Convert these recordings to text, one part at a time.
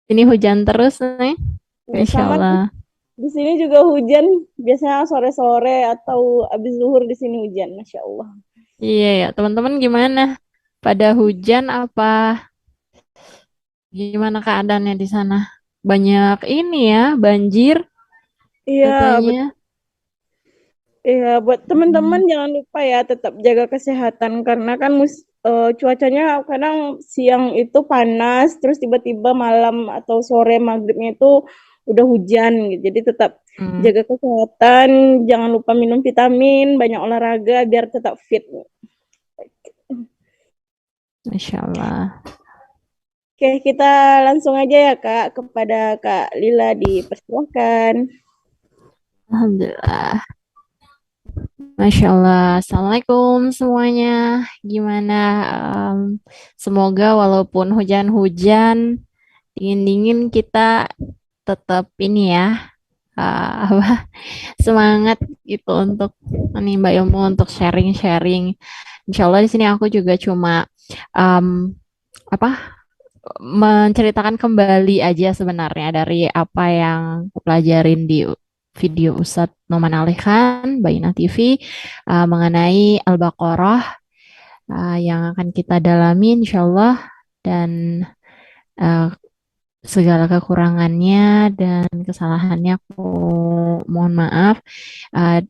Ini hujan terus nih. Ya, Masya sama Allah. di sini juga hujan, biasanya sore-sore atau habis zuhur di sini hujan, Masya Allah. Iya ya, teman-teman gimana? Pada hujan apa? Gimana keadaannya di sana? Banyak ini ya, banjir Iya, katanya. iya, buat teman-teman Hmm. jangan lupa ya tetap jaga kesehatan karena kan cuacanya kadang siang itu panas, terus tiba-tiba malam atau sore maghribnya itu udah hujan gitu. Jadi tetap Hmm. jaga kesehatan, jangan lupa minum vitamin, banyak olahraga biar tetap fit. Masya Allah. Oke, kita langsung aja ya Kak kepada Kak Lila dipersilahkan. Alhamdulillah. Masya Allah. Assalamualaikum semuanya. Gimana? Em, Semoga walaupun hujan-hujan, dingin-dingin kita tetap ini ya, apa, semangat gitu untuk menimba ilmu, untuk sharing-sharing. Insya Allah di sini aku juga cuma em, apa menceritakan kembali aja sebenarnya dari apa yang aku pelajarin di video Ustadz Noman Ali Khan, Baina TV, mengenai Al-Baqarah, yang akan kita dalami insya Allah, dan uh, segala kekurangannya dan kesalahannya aku mohon maaf.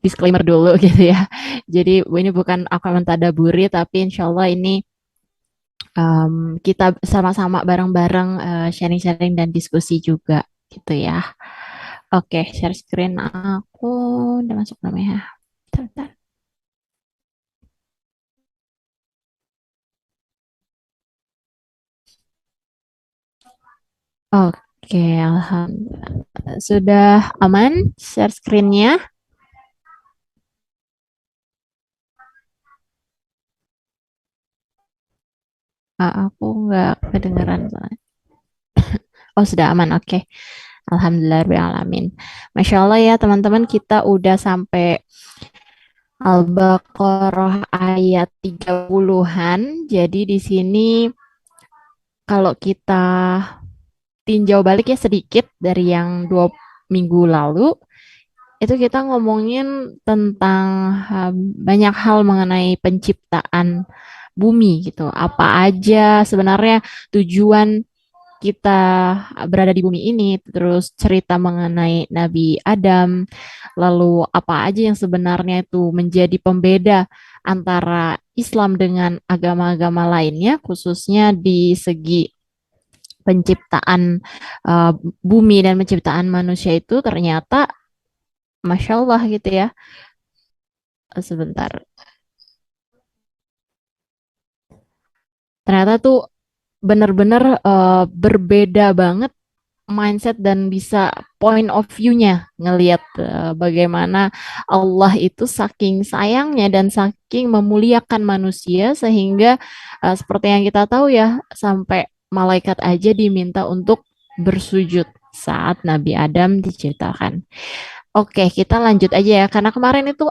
Disclaimer dulu gitu ya. Jadi ini bukan aku yang mentadaburi, tapi insya Allah ini em, kita sama-sama bareng-bareng sharing-sharing dan diskusi juga gitu ya. Oke, share screen aku udah masuk belum ya? Bentar, bentar. Oke, alhamdulillah. Sudah aman share screen-nya? Aku nggak kedengeran soalnya. Oh, sudah aman. Oke. Alhamdulillahirrahmanirrahim. Masya Allah ya teman-teman, kita udah sampai Al-Baqarah ayat 30-an. Jadi di sini kalau kita tinjau balik ya sedikit dari yang 2 minggu lalu, itu kita ngomongin tentang banyak hal mengenai penciptaan bumi gitu. Apa aja sebenarnya tujuan kita berada di bumi ini, terus cerita mengenai Nabi Adam, lalu apa aja yang sebenarnya itu menjadi pembeda antara Islam dengan agama-agama lainnya, khususnya di segi penciptaan uh, bumi dan penciptaan manusia itu ternyata, Masya Allah gitu ya. Sebentar. Ternyata tuh benar-benar berbeda banget mindset dan bisa point of view-nya ngelihat bagaimana Allah itu saking sayangnya dan saking memuliakan manusia sehingga seperti yang kita tahu ya, sampai malaikat aja diminta untuk bersujud saat Nabi Adam diciptakan. Oke, kita lanjut aja ya. Karena kemarin itu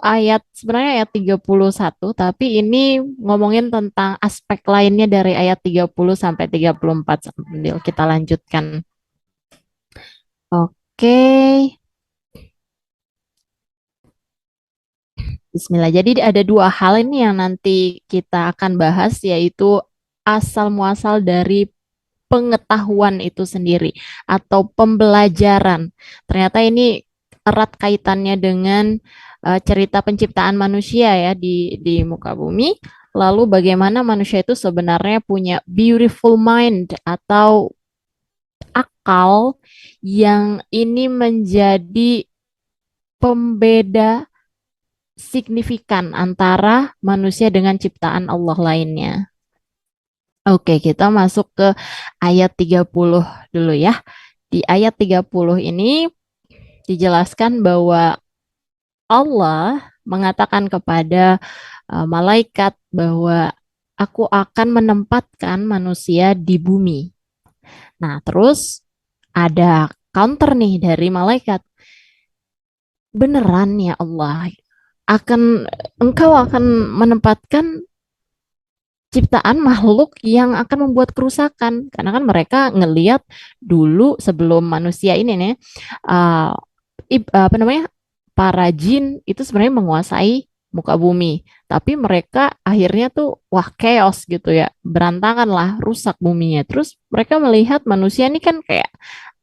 sebenarnya ayat 31, tapi ini ngomongin tentang aspek lainnya dari ayat 30 sampai 34. Sambil kita lanjutkan. Oke, Bismillah. Jadi ada dua hal ini yang nanti kita akan bahas, yaitu asal muasal dari pengetahuan itu sendiri atau pembelajaran. Ternyata ini erat kaitannya dengan cerita penciptaan manusia ya di muka bumi. Lalu bagaimana manusia itu sebenarnya punya beautiful mind atau akal yang ini menjadi pembeda signifikan antara manusia dengan ciptaan Allah lainnya. Oke, kita masuk ke ayat 30 dulu ya. Di ayat 30 ini dijelaskan bahwa Allah mengatakan kepada malaikat bahwa aku akan menempatkan manusia di bumi. Nah, terus ada counter nih dari malaikat. Beneran ya Allah, akan engkau akan menempatkan ciptaan makhluk yang akan membuat kerusakan karena kan mereka ngelihat dulu sebelum manusia ini nih uh, apa namanya para jin itu sebenarnya menguasai muka bumi tapi mereka akhirnya tuh wah chaos gitu ya berantakan lah rusak buminya terus mereka melihat manusia ini kan kayak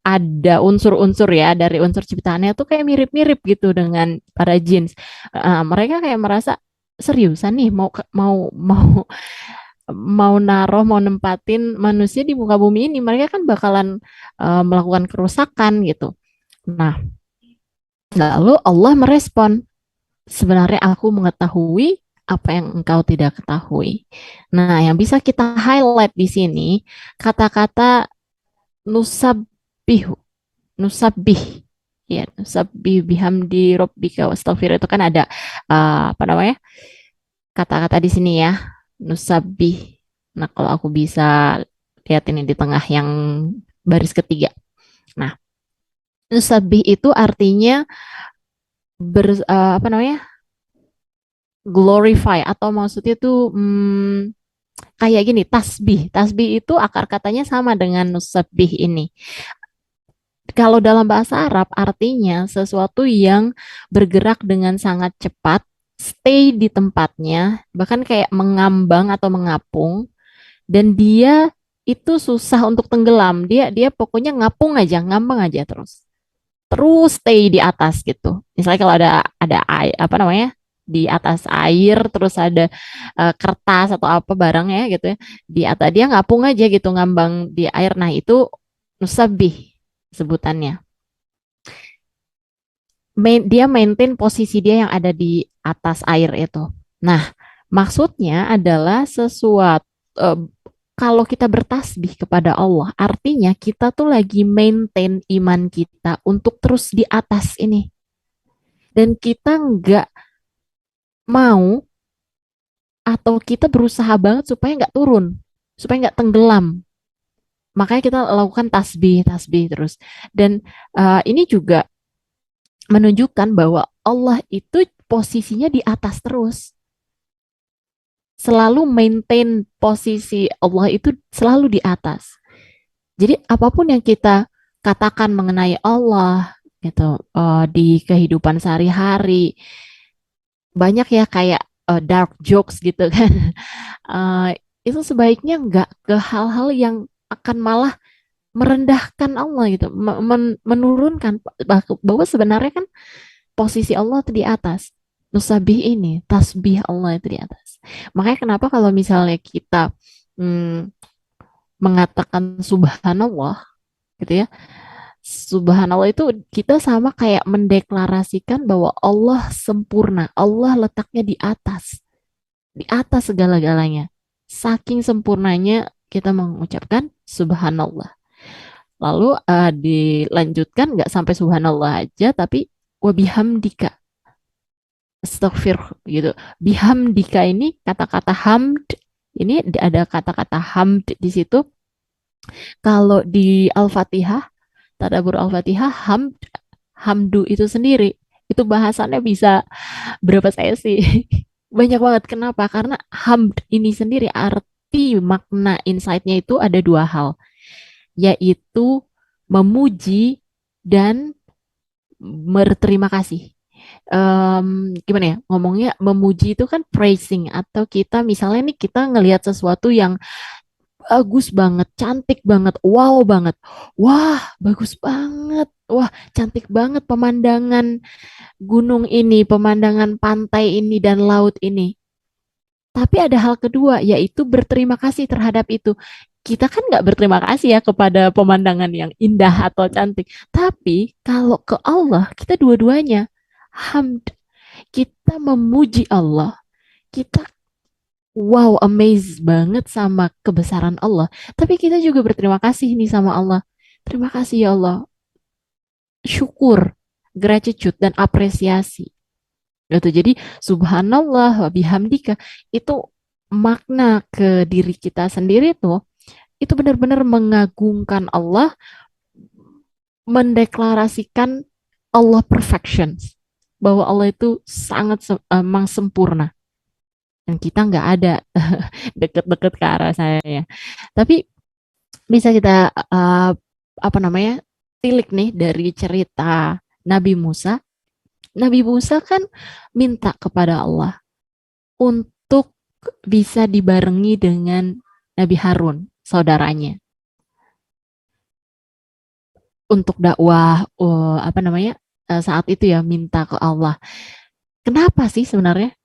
ada unsur-unsur ya dari unsur ciptaannya tuh kayak mirip-mirip gitu dengan para jin. Mereka kayak merasa seriusan nih mau naruh mau nempatin manusia di muka bumi ini mereka kan bakalan melakukan kerusakan gitu. Nah, lalu Allah merespon, sebenarnya aku mengetahui apa yang engkau tidak ketahui. Nah, yang bisa kita highlight di sini kata-kata nusabbihu, nusabbih. Ya, nusabbih bihamdi rabbika wastaghfir itu kan ada apa namanya? Kata-kata di sini ya, nusabih. Nah, kalau aku bisa lihat ini di tengah yang baris ketiga. Nah, nusabih itu artinya apa namanya? Glorify atau maksudnya itu kayak gini, tasbih. Tasbih itu akar katanya sama dengan nusabih ini. Kalau dalam bahasa Arab artinya sesuatu yang bergerak dengan sangat cepat, stay di tempatnya, bahkan kayak mengambang atau mengapung dan dia itu susah untuk tenggelam. Dia dia pokoknya ngapung aja, ngambang aja terus. Terus stay di atas gitu. Misalnya kalau ada air, apa namanya? Di atas air terus ada kertas atau apa barangnya gitu ya. Di atas dia ngapung aja gitu, ngambang di air. Nah, itu nusabih sebutannya. Dia maintain posisi dia yang ada di atas air itu. Nah, maksudnya adalah sesuatu kalau kita bertasbih kepada Allah, artinya kita tuh lagi maintain iman kita untuk terus di atas ini. Dan kita nggak mau atau kita berusaha banget supaya nggak turun, supaya nggak tenggelam. Makanya kita lakukan tasbih, tasbih terus. Dan ini juga menunjukkan bahwa Allah itu posisinya di atas terus. Selalu maintain posisi Allah itu selalu di atas. Jadi apapun yang kita katakan mengenai Allah gitu di kehidupan sehari-hari banyak ya kayak dark jokes gitu kan. Eh, itu sebaiknya nggak ke hal-hal yang akan malah merendahkan Allah gitu, menurunkan bahwa sebenarnya kan posisi Allah itu di atas. Nusabih ini, tasbih Allah itu di atas. Makanya kenapa kalau misalnya kita mm, mengatakan subhanallah gitu ya. Subhanallah itu kita sama kayak mendeklarasikan bahwa Allah sempurna. Allah letaknya di atas segala-galanya. Saking sempurnanya kita mengucapkan subhanallah. Lalu dilanjutkan nggak sampai subhanallah aja, tapi wabihamdika, astagfir gitu. Bihamdika ini kata-kata hamd, ini ada kata-kata hamd di situ. Kalau di Al-Fatihah Tadabbur Al-Fatihah hamdu itu sendiri itu bahasannya bisa berapa sesi banyak banget kenapa karena hamd ini sendiri arti makna insight-nya itu ada dua hal yaitu memuji dan berterima kasih. Gimana ya ngomongnya memuji itu kan praising atau kita misalnya nih kita ngelihat sesuatu yang bagus banget, cantik banget, wow banget. Wah, bagus banget. Wah, cantik banget pemandangan gunung ini, pemandangan pantai ini dan laut ini. Tapi ada hal kedua, yaitu berterima kasih terhadap itu. Kita kan nggak berterima kasih ya kepada pemandangan yang indah atau cantik. Tapi kalau ke Allah, kita dua-duanya hamd. Kita memuji Allah. Kita wow, amazed banget sama kebesaran Allah. Tapi kita juga berterima kasih nih sama Allah. Terima kasih ya Allah. Syukur, gratitude, dan apresiasi. Gitu. Jadi subhanallah wa bihamdika itu makna ke diri kita sendiri tuh itu benar-benar mengagungkan Allah, mendeklarasikan Allah perfection bahwa Allah itu sangat memang sempurna dan kita nggak ada deket-deket ke arah saya ya. Tapi bisa kita apa namanya tilik nih dari cerita Nabi Musa. Nabi Musa kan minta kepada Allah untuk bisa dibarengi dengan Nabi Harun, saudaranya, untuk dakwah apa namanya saat itu ya minta ke Allah. Kenapa sih sebenarnya?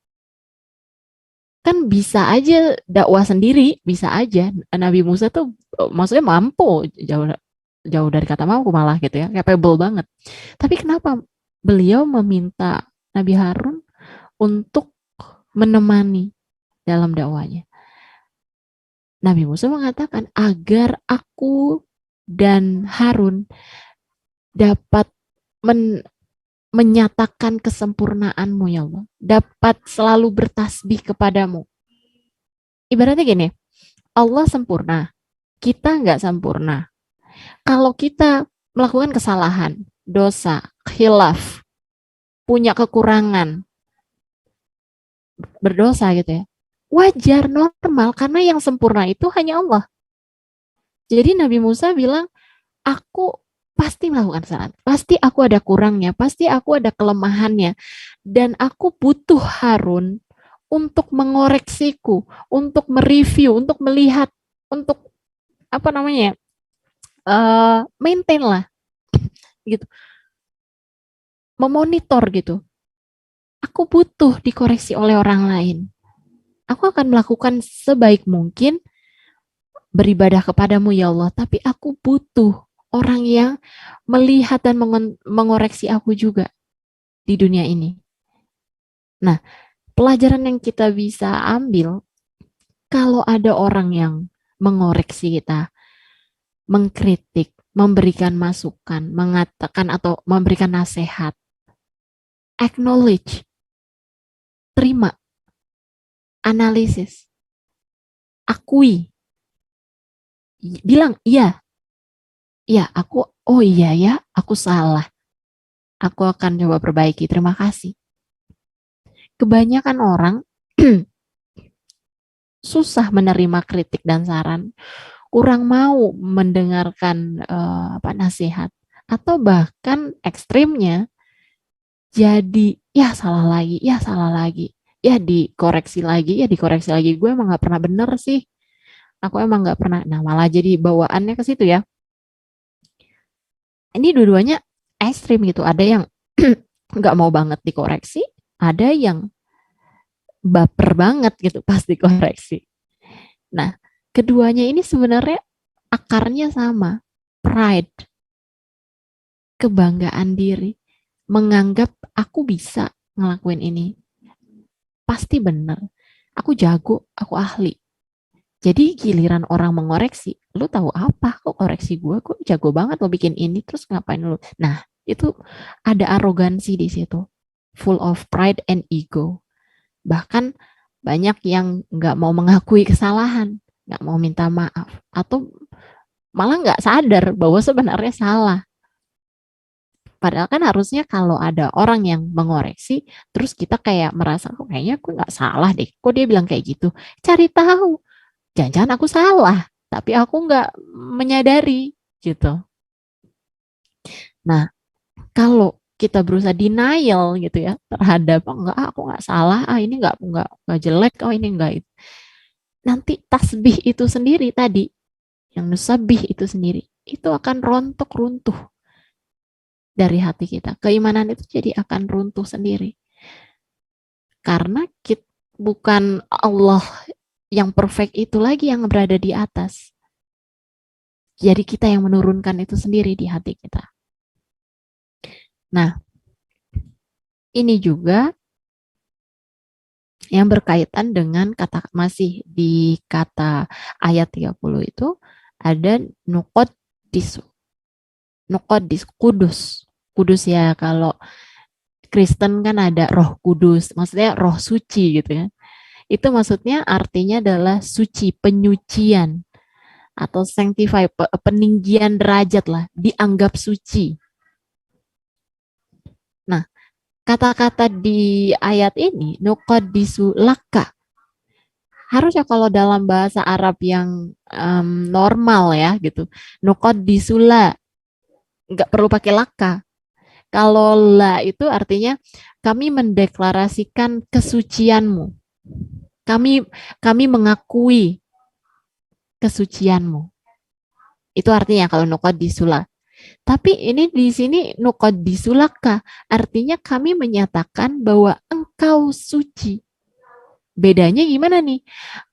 Kan bisa aja dakwah sendiri, bisa aja. Nabi Musa tuh maksudnya mampu, jauh jauh dari kata mampu malah gitu ya, capable banget. Tapi kenapa beliau meminta Nabi Harun untuk menemani dalam dakwanya? Nabi Musa mengatakan agar aku dan Harun dapat men menyatakan kesempurnaanmu ya Allah, dapat selalu bertasbih kepadamu. Ibaratnya gini, Allah sempurna, kita nggak sempurna. Kalau kita melakukan kesalahan, dosa, khilaf, punya kekurangan, berdosa gitu ya, wajar, normal, karena yang sempurna itu hanya Allah. Jadi Nabi Musa bilang, aku pasti melakukan kesalahan, pasti aku ada kurangnya, pasti aku ada kelemahannya, dan aku butuh Harun untuk mengoreksiku, untuk mereview, untuk melihat, untuk apa namanya, maintain lah, gitu, memonitor gitu. Aku butuh dikoreksi oleh orang lain. Aku akan melakukan sebaik mungkin beribadah kepadamu ya Allah, tapi aku butuh orang yang melihat dan mengoreksi aku juga di dunia ini. Nah, pelajaran yang kita bisa ambil, kalau ada orang yang mengoreksi kita, mengkritik, memberikan masukan, mengatakan atau memberikan nasihat, acknowledge, terima, analisis, akui, bilang iya, iya aku, oh iya ya, aku salah, aku akan coba perbaiki, terima kasih. Kebanyakan orang susah menerima kritik dan saran, kurang mau mendengarkan apa nasihat, atau bahkan ekstrimnya jadi ya salah lagi, ya salah lagi, ya dikoreksi lagi, ya dikoreksi lagi. Gue emang nggak pernah bener sih, aku emang nggak pernah. Nah malah jadi bawaannya ke situ ya. Ini dua-duanya ekstrim gitu. Ada yang nggak mau banget dikoreksi, ada yang baper banget gitu pas dikoreksi. Nah, keduanya ini sebenarnya akarnya sama, pride, kebanggaan diri, menganggap aku bisa ngelakuin ini, pasti bener, aku jago, aku ahli. Jadi giliran orang mengoreksi, lu tahu apa? Kok koreksi gue jago banget lo bikin ini, terus ngapain lu? Nah, itu ada arogansi di situ, full of pride and ego. Bahkan banyak yang nggak mau mengakui kesalahan, nggak mau minta maaf, atau malah nggak sadar bahwa sebenarnya salah. Padahal kan harusnya kalau ada orang yang mengoreksi, terus kita kayak merasa, kok kayaknya aku nggak salah deh, kok dia bilang kayak gitu. Cari tahu, jangan-jangan aku salah, tapi aku nggak menyadari gitu. Nah, kalau kita berusaha denial gitu ya terhadap oh, enggak aku nggak salah, ini nggak jelek, oh ini enggak itu. Nanti tasbih itu sendiri tadi, yang nusabih itu sendiri, itu akan rontok runtuh dari hati kita. Keimanan itu jadi akan runtuh sendiri. Karena kita, bukan Allah yang perfect itu lagi yang berada di atas. Jadi kita yang menurunkan itu sendiri di hati kita. Nah, ini juga yang berkaitan dengan kata masih di kata ayat 30 itu ada nuqaddis. Nuqaddis, kudus. Kudus ya kalau Kristen kan ada Roh Kudus, maksudnya Roh Suci gitu ya. Itu maksudnya artinya adalah suci, penyucian atau sanctify, peninggian derajat lah, dianggap suci. Nah, kata-kata di ayat ini nuqaddisu laka, Harusnya kalau dalam bahasa Arab yang normal ya gitu, nukot disula, nggak perlu pakai laka. Kalau la itu artinya kami mendeklarasikan kesucianmu. Kami kami mengakui kesucianmu. Itu artinya kalau nukot disula. Tapi ini di sini nukot disulaka, artinya kami menyatakan bahwa engkau suci. Bedanya gimana nih?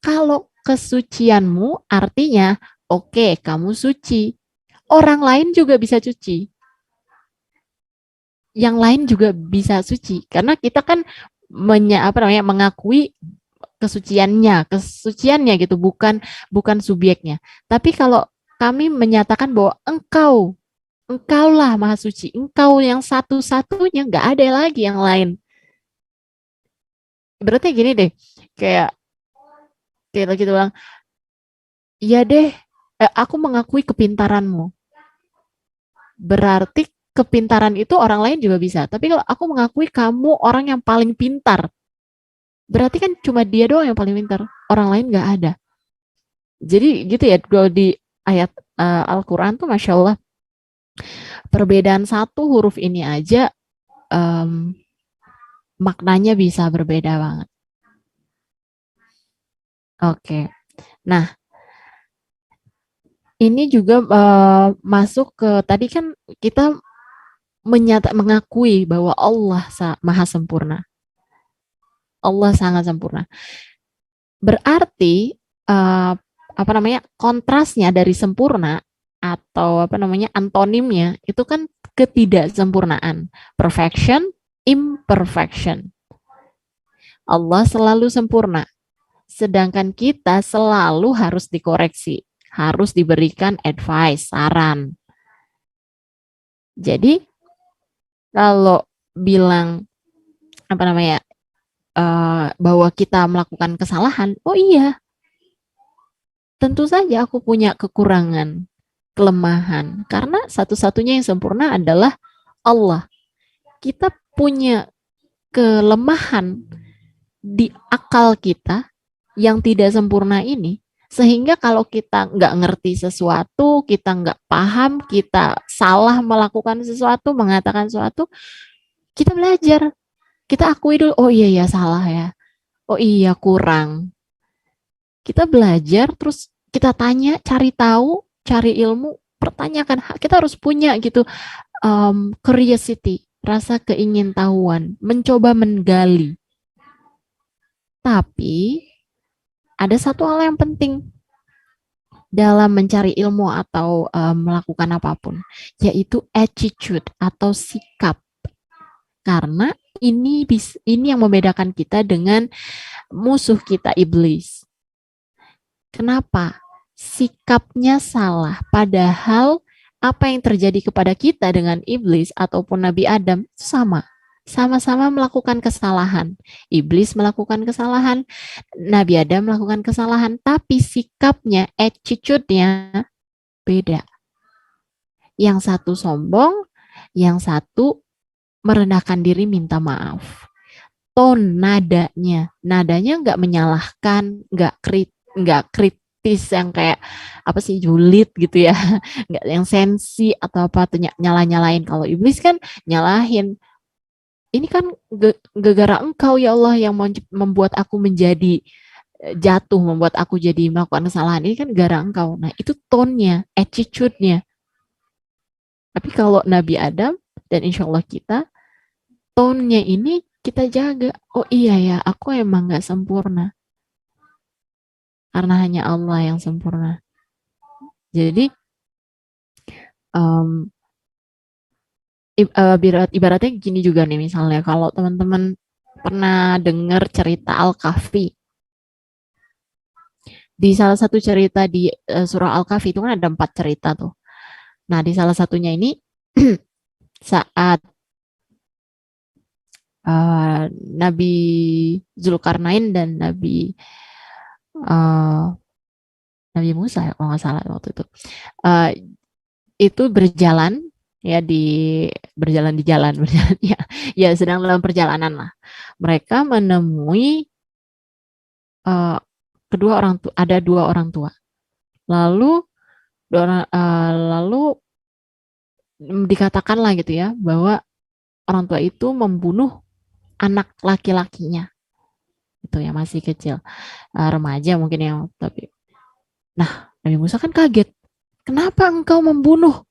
Kalau kesucianmu artinya, oke, kamu suci. Orang lain juga bisa suci. Yang lain juga bisa suci. Karena kita kan mengakui kesuciannya gitu, bukan subjeknya. Tapi kalau kami menyatakan bahwa engkaulah maha suci, engkau yang satu-satunya, nggak ada lagi yang lain. Berarti gini deh, kayak kayak kita bilang, iya deh, aku mengakui kepintaranmu. Berarti kepintaran itu orang lain juga bisa. Tapi kalau aku mengakui kamu orang yang paling pintar, berarti kan cuma dia doang yang paling pintar. Orang lain nggak ada. Jadi gitu ya, kalau di ayat Al-Quran tuh Masya Allah, perbedaan satu huruf ini aja um, maknanya bisa berbeda banget. Oke. Nah, ini juga masuk ke tadi kan kita mengakui bahwa Allah maha sempurna. Allah sangat sempurna. Berarti kontrasnya dari sempurna atau antonimnya itu kan ketidaksempurnaan, perfection, imperfection. Allah selalu sempurna, sedangkan kita selalu harus dikoreksi, harus diberikan advice, saran. Jadi kalau bilang bahwa kita melakukan kesalahan, oh iya, tentu saja aku punya kekurangan, kelemahan, karena satu-satunya yang sempurna adalah Allah. Kita punya kelemahan di akal kita yang tidak sempurna ini, sehingga kalau kita nggak ngerti sesuatu, kita nggak paham, kita salah melakukan sesuatu, mengatakan sesuatu, kita belajar, kita akui dulu, oh iya ya salah ya, oh iya kurang. Kita belajar, terus kita tanya, cari tahu, cari ilmu, pertanyakan. Kita harus punya gitu curiosity, rasa keingintahuan, mencoba menggali. Tapi ada satu hal yang penting dalam mencari ilmu atau melakukan apapun, yaitu attitude atau sikap. Karena ini yang membedakan kita dengan musuh kita iblis. Kenapa? Sikapnya salah, padahal apa yang terjadi kepada kita dengan iblis ataupun Nabi Adam sama. Sama-sama melakukan kesalahan. Iblis melakukan kesalahan, Nabi Adam melakukan kesalahan, tapi sikapnya, attitude-nya beda. Yang satu sombong, yang satu merendahkan diri minta maaf. Nadanya nggak menyalahkan, nggak kritis yang kayak apa sih julid gitu ya, nggak yang sensi atau apa tuh nyala-nyalain. Kalau iblis kan nyalahin, ini kan gara-gara engkau ya Allah yang membuat aku menjadi jatuh, membuat aku jadi melakukan kesalahan, ini kan gara engkau. Nah itu tone-nya, attitude-nya. Tapi kalau Nabi Adam dan insya Allah kita, tone-nya ini kita jaga. Oh iya ya, aku emang nggak sempurna. Karena hanya Allah yang sempurna. Jadi um, ibaratnya gini juga nih, misalnya kalau teman-teman pernah dengar cerita Al-Kahfi. Di salah satu cerita di surah Al-Kahfi itu kan ada 4 cerita tuh. Nah di salah satunya ini saat Nabi Zulkarnain dan uh, Nabi Musa ya kalau nggak salah waktu itu berjalan ya berjalan di jalan berjalan ya ya sedang dalam perjalanan lah, mereka menemui uh, ada dua orang tua. Lalu lalu dikatakanlah gitu ya bahwa orang tua itu membunuh anak laki-lakinya itu ya masih kecil, remaja mungkin ya, tapi nah Nabi Musa kan kaget, kenapa engkau membunuh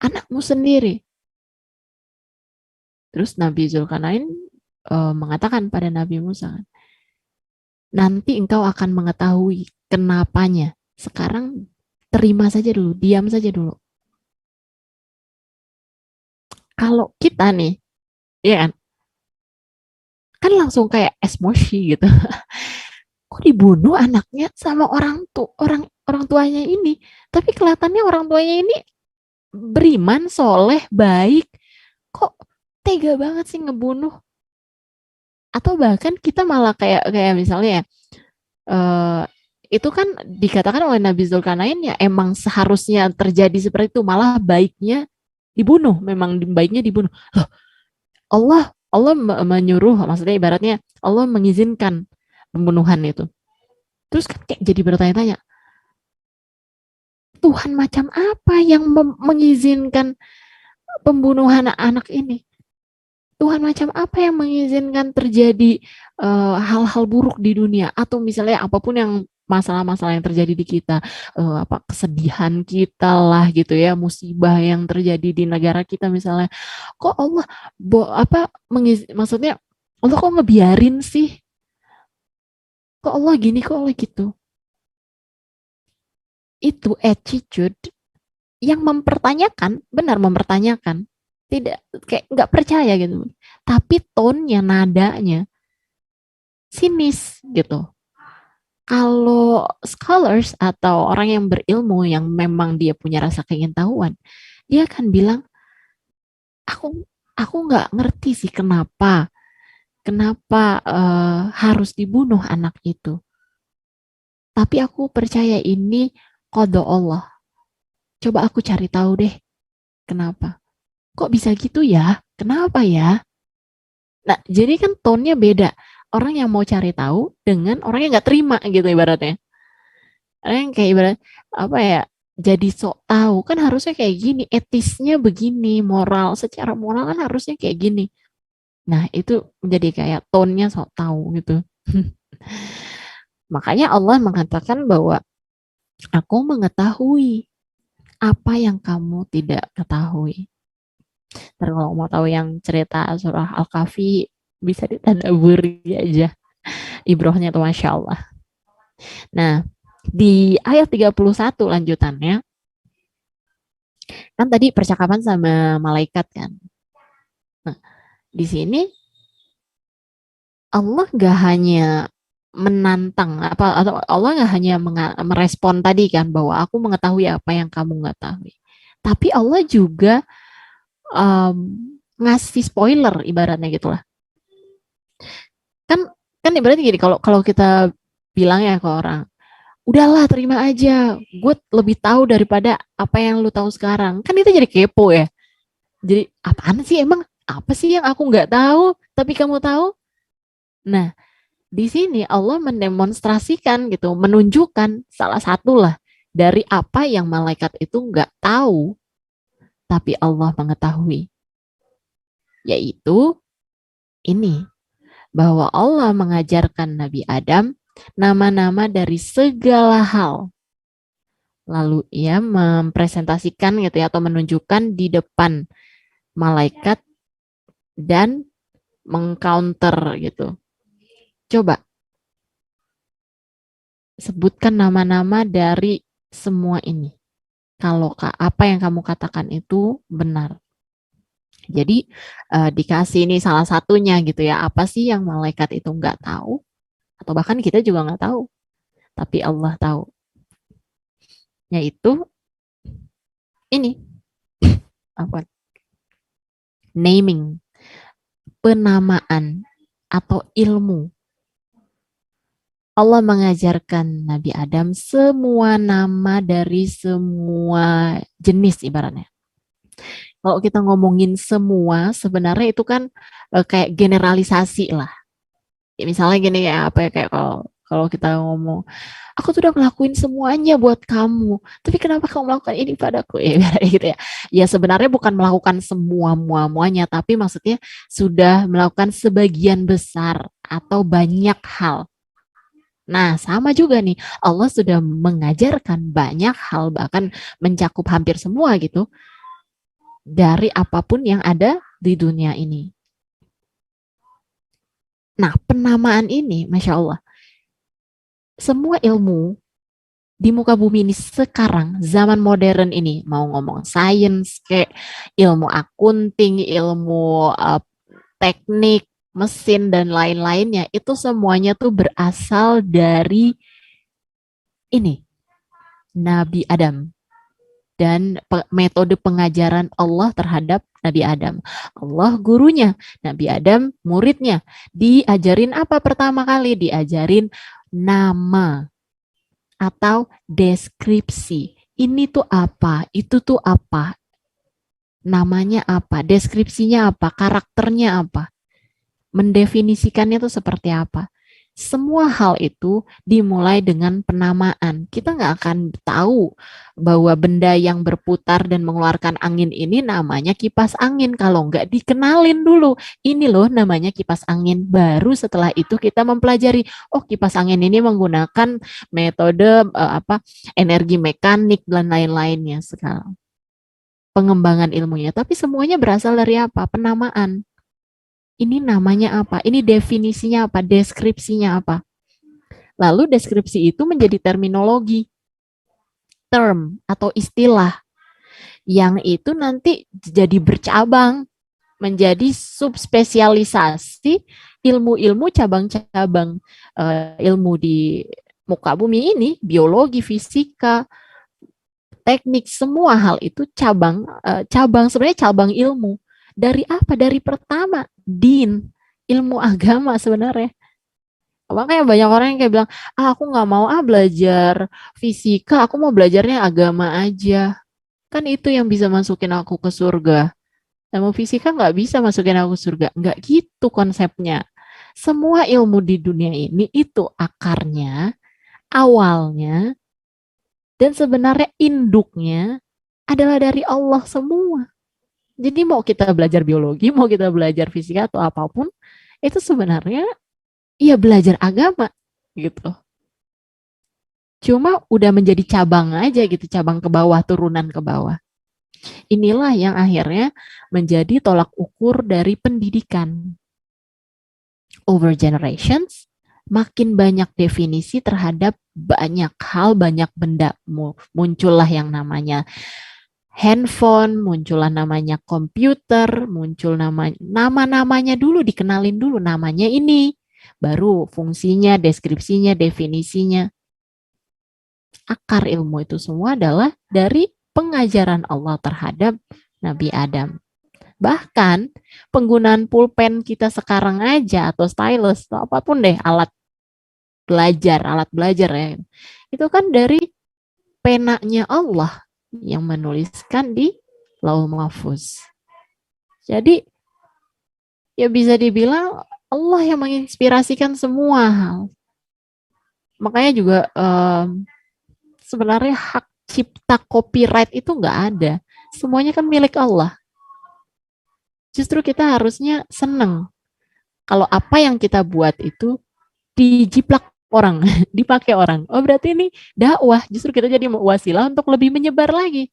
anakmu sendiri? Terus Nabi Zulkarnain mengatakan pada Nabi Musa, nanti engkau akan mengetahui kenapanya. Sekarang terima saja dulu, diam saja dulu. Kalau kita nih, ya kan langsung kayak emosi gitu. Kok dibunuh anaknya sama orang tuanya ini? Tapi kelihatannya orang tuanya ini beriman, soleh, baik. Kok tega banget sih ngebunuh? Atau bahkan kita malah kayak kayak misalnya ya, eh, itu kan dikatakan oleh Nabi Zulkarnain ya emang seharusnya terjadi seperti itu, malah baiknya dibunuh, memang baiknya dibunuh. Loh, Allah menyuruh, maksudnya ibaratnya Allah mengizinkan pembunuhan itu. Terus kan kayak jadi bertanya-tanya, Tuhan macam apa yang mengizinkan pembunuhan anak ini? Tuhan macam apa yang mengizinkan terjadi hal-hal buruk di dunia, atau misalnya apapun yang masalah-masalah yang terjadi di kita, apa kesedihan kita lah gitu ya, musibah yang terjadi di negara kita misalnya, kok Allah maksudnya Allah kok ngebiarin sih, kok Allah gini, kok Allah gitu. Itu attitude yang mempertanyakan, benar mempertanyakan, tidak kayak nggak percaya gitu, tapi tone-nya, nadanya sinis gitu. Kalau scholars atau orang yang berilmu yang memang dia punya rasa keingintahuan, dia akan bilang, aku aku nggak ngerti sih kenapa harus dibunuh anak itu. Tapi aku percaya ini qada Allah. Coba aku cari tahu deh kenapa. Kok bisa gitu ya? Kenapa ya? Nah, jadi kan tone-nya beda. Orang yang mau cari tahu dengan orang yang nggak terima gitu ibaratnya. Orang yang kayak ibarat apa ya? Jadi sok tahu kan harusnya kayak gini, etisnya begini, secara moral kan harusnya kayak gini. Nah, itu menjadi kayak tone-nya sok tahu gitu. Makanya Allah mengatakan bahwa aku mengetahui apa yang kamu tidak ketahui. Terus kalau mau tahu yang cerita surah Al-Kahfi bisa ditadaburi aja. Ibrohnya tuh Masya Allah. Nah, di ayat 31 lanjutannya, kan tadi percakapan sama malaikat kan. Nah, di sini Allah gak hanya menantang apa atau Allah nggak hanya merespon tadi kan bahwa aku mengetahui apa yang kamu nggak tahu, tapi Allah juga um, ngasih spoiler ibaratnya gitulah. Kan kan ibaratnya gini, kalau kalau kita bilang ya ke orang, udahlah terima aja, gue lebih tahu daripada apa yang lu tahu sekarang, kan itu jadi kepo ya. Jadi apaan sih emang, apa sih yang aku nggak tahu tapi kamu tahu? Nah, di sini Allah mendemonstrasikan gitu, menunjukkan salah satu lah dari apa yang malaikat itu nggak tahu tapi Allah mengetahui, yaitu ini, bahwa Allah mengajarkan Nabi Adam nama-nama dari segala hal. Lalu ia mempresentasikan gitu ya, atau menunjukkan di depan malaikat dan mengcounter gitu. Coba sebutkan nama-nama dari semua ini. Kalau apa yang kamu katakan itu benar. Jadi dikasih ini salah satunya gitu ya. Apa sih yang malaikat itu nggak tahu? Atau bahkan kita juga nggak tahu. Tapi Allah tahu. Yaitu ini. Apa? Naming. Penamaan. Atau ilmu. Allah mengajarkan Nabi Adam semua nama dari semua jenis ibaratnya. Kalau kita ngomongin semua, sebenarnya itu kan kayak generalisasi lah. Ya, misalnya gini ya, apa ya, kayak kalau Kalau kita ngomong, aku tuh udah ngelakuin semuanya buat kamu, tapi kenapa kamu melakukan ini padaku? Ya, gitu ya. Ya sebenarnya bukan melakukan semua muanya, tapi maksudnya sudah melakukan sebagian besar atau banyak hal. Nah, sama juga nih, Allah sudah mengajarkan banyak hal, bahkan mencakup hampir semua gitu, dari apapun yang ada di dunia ini. Nah, penamaan ini, Masya Allah, semua ilmu di muka bumi ini sekarang, zaman modern ini, mau ngomong sains, kayak ilmu akunting, ilmu teknik, mesin, dan lain-lainnya, itu semuanya tuh berasal dari ini, Nabi Adam. Dan metode pengajaran Allah terhadap Nabi Adam. Allah gurunya, Nabi Adam muridnya. Diajarin apa pertama kali? Diajarin nama atau deskripsi. Ini tuh apa? Itu tuh apa? Namanya apa? Deskripsinya apa? Karakternya apa? Mendefinisikannya tuh seperti apa? Semua hal itu dimulai dengan penamaan. Kita nggak akan tahu bahwa benda yang berputar dan mengeluarkan angin ini namanya kipas angin kalau nggak dikenalin dulu. Ini loh namanya kipas angin. Baru setelah itu kita mempelajari, oh kipas angin ini menggunakan metode energi mekanik dan lain-lainnya sekarang. Pengembangan ilmunya, tapi semuanya berasal dari apa? Penamaan. Ini namanya apa? Ini definisinya apa? Deskripsinya apa? Lalu deskripsi itu menjadi terminologi, term atau istilah yang itu nanti jadi bercabang, menjadi subspesialisasi ilmu-ilmu cabang-cabang ilmu di muka bumi ini, biologi, fisika, teknik, semua hal itu cabang sebenarnya cabang ilmu. Dari apa? Dari pertama, din, ilmu agama sebenarnya. Makanya banyak orang yang kayak bilang, aku nggak mau belajar fisika, aku mau belajarnya agama aja. Kan itu yang bisa masukin aku ke surga. Ilmu fisika nggak bisa masukin aku ke surga. Nggak gitu konsepnya. Semua ilmu di dunia ini itu akarnya, awalnya, dan sebenarnya induknya adalah dari Allah semua. Jadi mau kita belajar biologi, mau kita belajar fisika atau apapun, itu sebenarnya ya belajar agama gitu. Cuma udah menjadi cabang aja gitu, cabang ke bawah, turunan ke bawah. Inilah yang akhirnya menjadi tolak ukur dari pendidikan. Over generations, makin banyak definisi terhadap banyak hal, banyak benda. Muncullah yang namanya handphone, muncullah namanya komputer, muncul nama-namanya dulu, dikenalin dulu namanya ini. Baru fungsinya, deskripsinya, definisinya. Akar ilmu itu semua adalah dari pengajaran Allah terhadap Nabi Adam. Bahkan penggunaan pulpen kita sekarang aja atau stylus atau apapun deh alat belajar ya. Itu kan dari penanya Allah yang menuliskan di Lauh Mahfuz. Jadi ya bisa dibilang Allah yang menginspirasikan semua hal. Makanya juga sebenarnya hak cipta copyright itu nggak ada. Semuanya kan milik Allah. Justru kita harusnya seneng kalau apa yang kita buat itu dijiplak orang, dipakai orang. Oh berarti ini dakwah. Justru kita jadi wasilah untuk lebih menyebar lagi.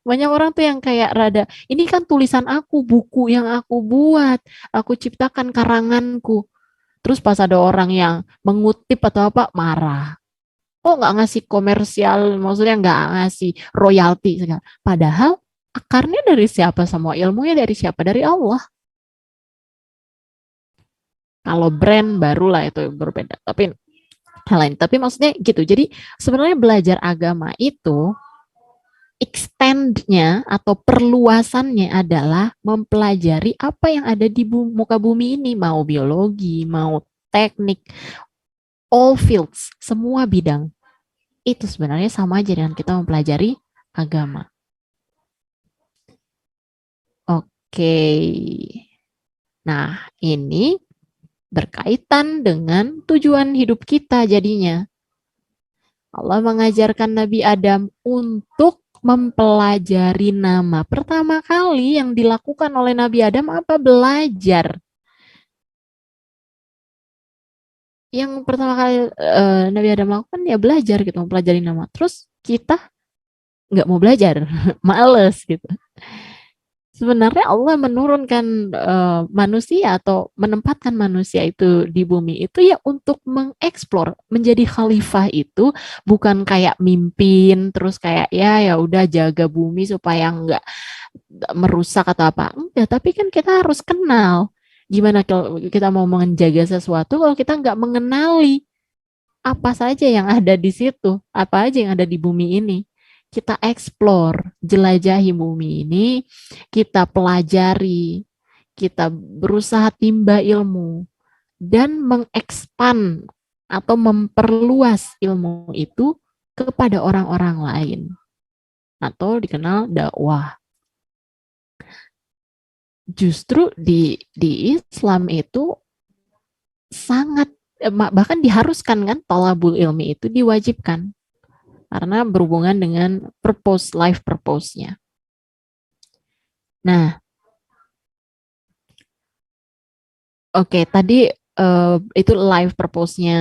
Banyak orang tuh yang kayak rada, ini kan tulisan aku, buku yang aku buat, aku ciptakan karanganku. Terus pas ada orang yang mengutip atau apa, marah. Oh nggak ngasih komersial, maksudnya nggak ngasih royalti. Padahal akarnya dari siapa, semua ilmunya dari siapa? Dari Allah. Kalau brand barulah itu berbeda. Tapi hal lain. Tapi maksudnya gitu. Jadi sebenarnya belajar agama itu extend-nya atau perluasannya adalah mempelajari apa yang ada di muka bumi ini, mau biologi, mau teknik, all fields, semua bidang. Itu sebenarnya sama aja dengan kita mempelajari agama. Oke. Nah, ini berkaitan dengan tujuan hidup kita jadinya. Allah mengajarkan Nabi Adam untuk mempelajari nama. Pertama kali yang dilakukan oleh Nabi Adam apa? Belajar. Yang pertama kali Nabi Adam lakukan ya belajar gitu, mempelajari nama. Terus kita nggak mau belajar, males gitu. Sebenarnya Allah menurunkan manusia atau menempatkan manusia itu di bumi itu ya untuk mengeksplor, menjadi khalifah itu bukan kayak mimpin terus kayak ya udah jaga bumi supaya nggak merusak atau apa. Enggak, tapi kan kita harus kenal gimana kalau kita mau menjaga sesuatu kalau kita nggak mengenali apa saja yang ada di situ, apa aja yang ada di bumi ini. Kita explore, jelajahi bumi ini, kita pelajari, kita berusaha timba ilmu, dan mengekspan atau memperluas ilmu itu kepada orang-orang lain. Atau dikenal dakwah. Justru di Islam itu sangat, bahkan diharuskan kan, thalabul ilmi itu diwajibkan. Karena berhubungan dengan purpose, life purpose-nya. Nah, oke, tadi itu life purpose-nya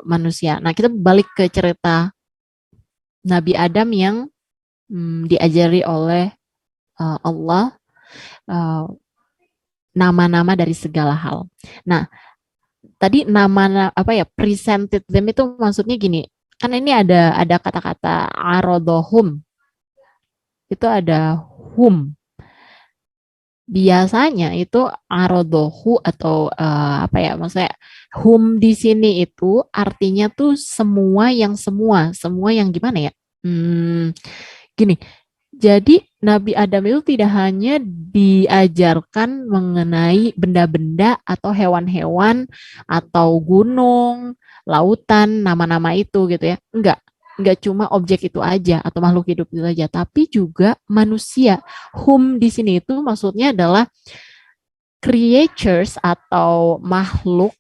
manusia. Nah, kita balik ke cerita Nabi Adam yang diajari oleh Allah nama-nama dari segala hal. Nah, tadi nama apa ya, presented them itu maksudnya gini. Kan ini ada kata-kata arodohum. Itu ada hum. Biasanya itu arodohu atau apa ya, maksudnya hum di sini itu artinya tuh semua yang gimana ya? Gini, jadi Nabi Adam itu tidak hanya diajarkan mengenai benda-benda atau hewan-hewan atau gunung, lautan, nama-nama itu gitu ya. Enggak cuma objek itu aja atau makhluk hidup itu aja, tapi juga manusia. Hum di sini itu maksudnya adalah creatures atau makhluk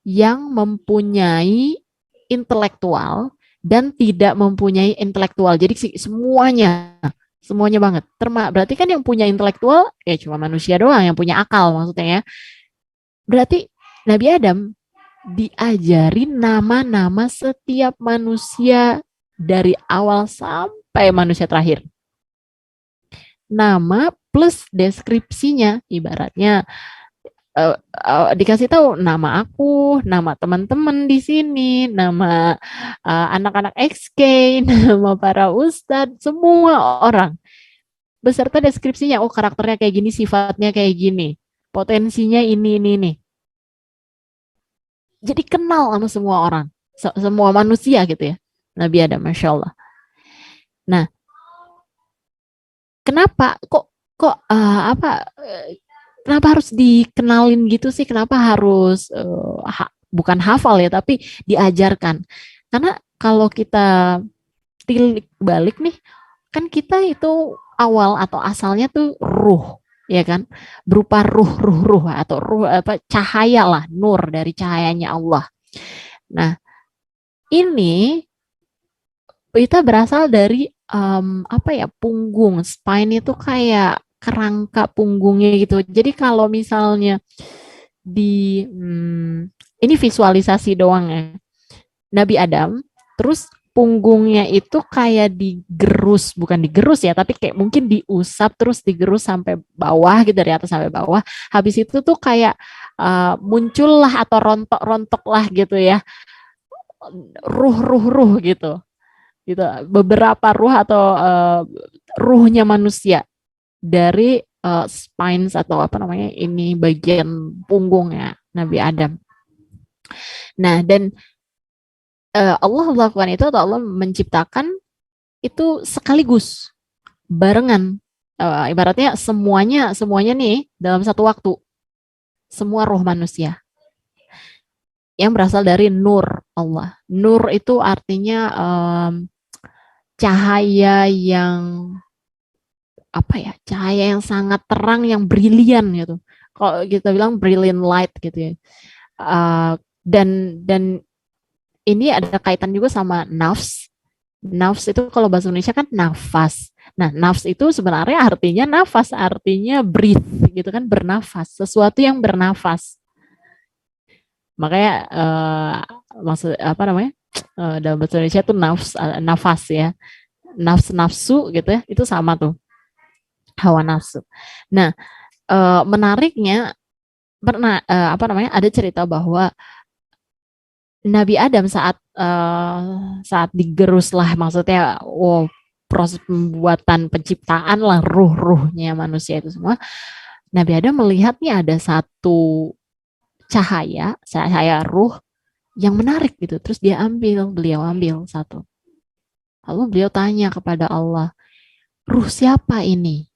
yang mempunyai intelektual dan tidak mempunyai intelektual. Jadi semuanya banget. Berarti kan yang punya intelektual ya cuma manusia doang yang punya akal maksudnya ya. Berarti Nabi Adam diajari nama-nama setiap manusia dari awal sampai manusia terakhir. Nama plus deskripsinya, ibaratnya dikasih tahu nama aku, nama teman-teman di sini, nama anak-anak XK, nama para ustadz, semua orang beserta deskripsinya. Oh, karakternya kayak gini, sifatnya kayak gini, potensinya ini. Jadi kenal sama semua orang, semua manusia gitu ya. Nabi Adam, Masya Allah. Nah, kenapa kenapa harus dikenalin gitu sih? Kenapa harus bukan hafal ya, tapi diajarkan? Karena kalau kita tilik balik nih, kan kita itu awal atau asalnya tuh ruh, ya kan? Berupa ruh atau ruh apa, cahaya lah, nur dari cahayanya Allah. Nah, ini kita berasal dari apa ya, punggung, spine itu kayak kerangka punggungnya gitu. Jadi kalau misalnya ini visualisasi doang ya, Nabi Adam, terus punggungnya itu kayak digerus, bukan digerus ya, tapi kayak mungkin diusap terus digerus sampai bawah gitu, dari atas sampai bawah. Habis itu tuh kayak muncullah atau rontok-rontok lah gitu ya, ruh gitu. Gitu, beberapa ruh atau ruhnya manusia dari spines atau apa namanya ini, bagian punggungnya Nabi Adam. Nah, dan Allah melakukan itu atau Allah menciptakan itu sekaligus barengan, ibaratnya semuanya nih dalam satu waktu, semua roh manusia yang berasal dari nur Allah. Nur itu artinya cahaya yang apa ya, cahaya yang sangat terang, yang brilian gitu. Kalau kita bilang brilliant light gitu ya. Uh, dan ini ada kaitan juga sama nafs. Nafs itu kalau bahasa Indonesia kan nafas. Nah, nafs itu sebenarnya artinya nafas, artinya breathe gitu kan, bernafas, sesuatu yang bernafas. Makanya maksud apa namanya? Dalam bahasa Indonesia tuh nafs, nafas ya. Nafs nafsu gitu ya, itu sama tuh, hawa nafsu. Nah, menariknya pernah apa namanya? Ada cerita bahwa Nabi Adam saat digerus lah, maksudnya wow, proses pembuatan penciptaan lah, ruh-ruhnya manusia itu semua. Nabi Adam melihat nih ada satu cahaya ruh yang menarik gitu. Terus beliau ambil satu. Lalu beliau tanya kepada Allah, ruh siapa ini?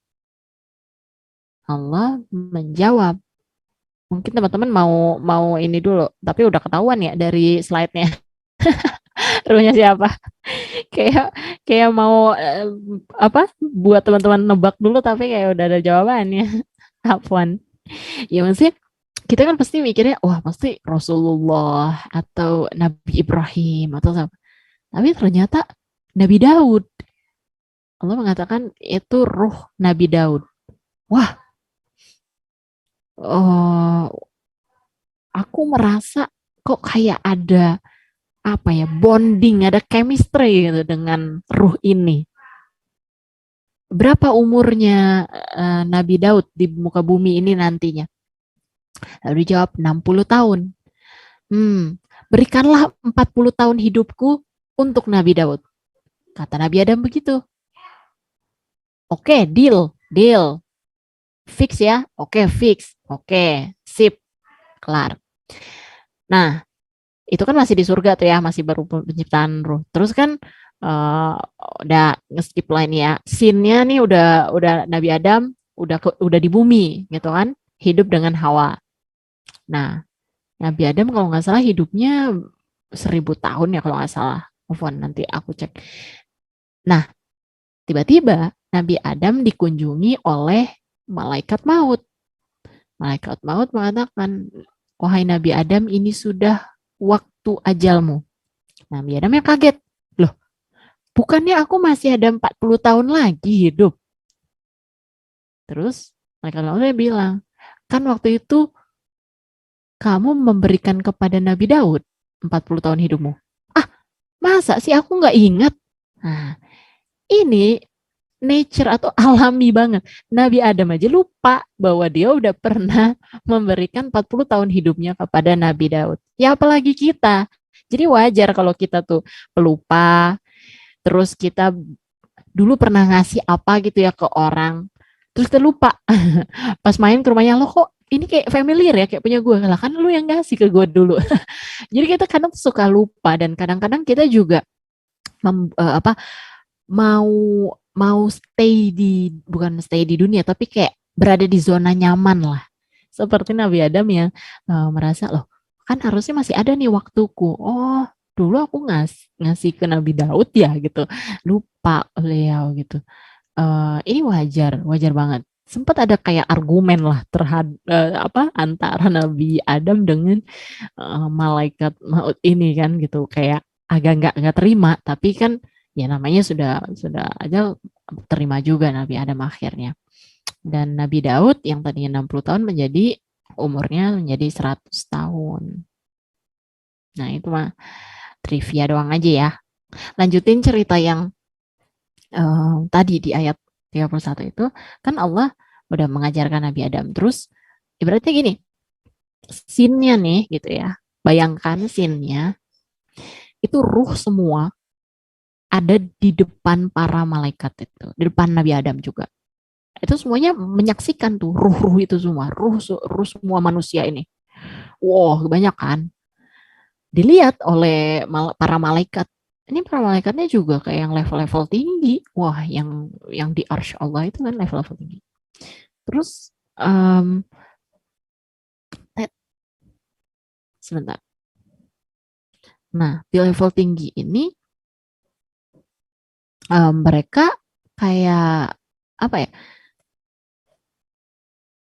Allah menjawab, mungkin teman-teman mau mau ini dulu, tapi udah ketahuan ya dari slide-nya. Ruhnya siapa? kayak kayak mau apa buat teman-teman nebak dulu tapi kayak udah ada jawabannya. Afwan. Ya maksudnya kita kan pasti mikirnya wah pasti Rasulullah atau Nabi Ibrahim atau apa. Tapi ternyata Nabi Daud. Allah mengatakan itu ruh Nabi Daud. Wah, oh, aku merasa kok kayak ada apa ya bonding, ada chemistry gitu dengan ruh ini. Berapa umurnya Nabi Daud di muka bumi ini nantinya? Lalu dijawab 60 tahun. Berikanlah 40 tahun hidupku untuk Nabi Daud. Kata Nabi Adam begitu. Oke, deal, deal. Fix ya? Oke, fix. Oke, sip, kelar. Nah, itu kan masih di surga tuh ya, masih baru penciptaan ruh. Terus kan uh, udah nge-skip line ya. Scene-nya nih udah Nabi Adam udah di bumi gitu kan, hidup dengan Hawa. Nah, Nabi Adam kalau nggak salah hidupnya 1000 tahun ya kalau nggak salah. Ofon nanti aku cek. Nah, tiba-tiba Nabi Adam dikunjungi oleh malaikat maut. Malaikat maut mengatakan, wahai Nabi Adam, ini sudah waktu ajalmu. Nabi Adam yang kaget. Loh, bukannya aku masih ada 40 tahun lagi hidup? Terus malaikat mautnya bilang, kan waktu itu kamu memberikan kepada Nabi Daud 40 tahun hidupmu. Ah, masa sih aku nggak ingat? Nah, ini nature atau alami banget. Nabi Adam aja lupa bahwa dia udah pernah memberikan 40 tahun hidupnya kepada Nabi Daud. Ya apalagi kita. Jadi wajar kalau kita tuh pelupa, terus kita dulu pernah ngasih apa gitu ya ke orang, terus kita lupa. Pas main ke rumahnya, lo kok ini kayak familiar ya, kayak punya gue. Lah kan lu yang ngasih ke gue dulu. Jadi kita kadang suka lupa dan kadang-kadang kita juga apa mau mau stay di bukan stay di dunia tapi kayak berada di zona nyaman lah. Seperti Nabi Adam yang merasa loh kan harusnya masih ada nih waktuku. Oh, dulu aku ngasih ke Nabi Daud ya gitu. Lupa beliau gitu. Ini wajar banget. Sempat ada kayak argumen lah terhadap apa antara Nabi Adam dengan malaikat maut ini kan gitu kayak agak nggak terima tapi kan ya namanya sudah aja terima juga Nabi Adam akhirnya dan Nabi Daud yang tadinya 60 tahun umurnya menjadi 100 tahun. Nah itu mah trivia doang aja ya. Lanjutin cerita yang tadi di ayat 31 itu kan Allah udah mengajarkan Nabi Adam terus ibaratnya gini scene-nya nih gitu ya bayangkan scene-nya itu ruh semua ada di depan para malaikat itu, di depan Nabi Adam juga. Itu semuanya menyaksikan tuh ruh-ruh itu semua, ruh semua manusia ini. Wow, banyak kan. Dilihat oleh para malaikat. Ini para malaikatnya juga kayak yang level-level tinggi. Wah, yang di arsy Allah itu kan level-level tinggi. Terus sebentar. Nah, di level tinggi ini mereka kayak apa ya?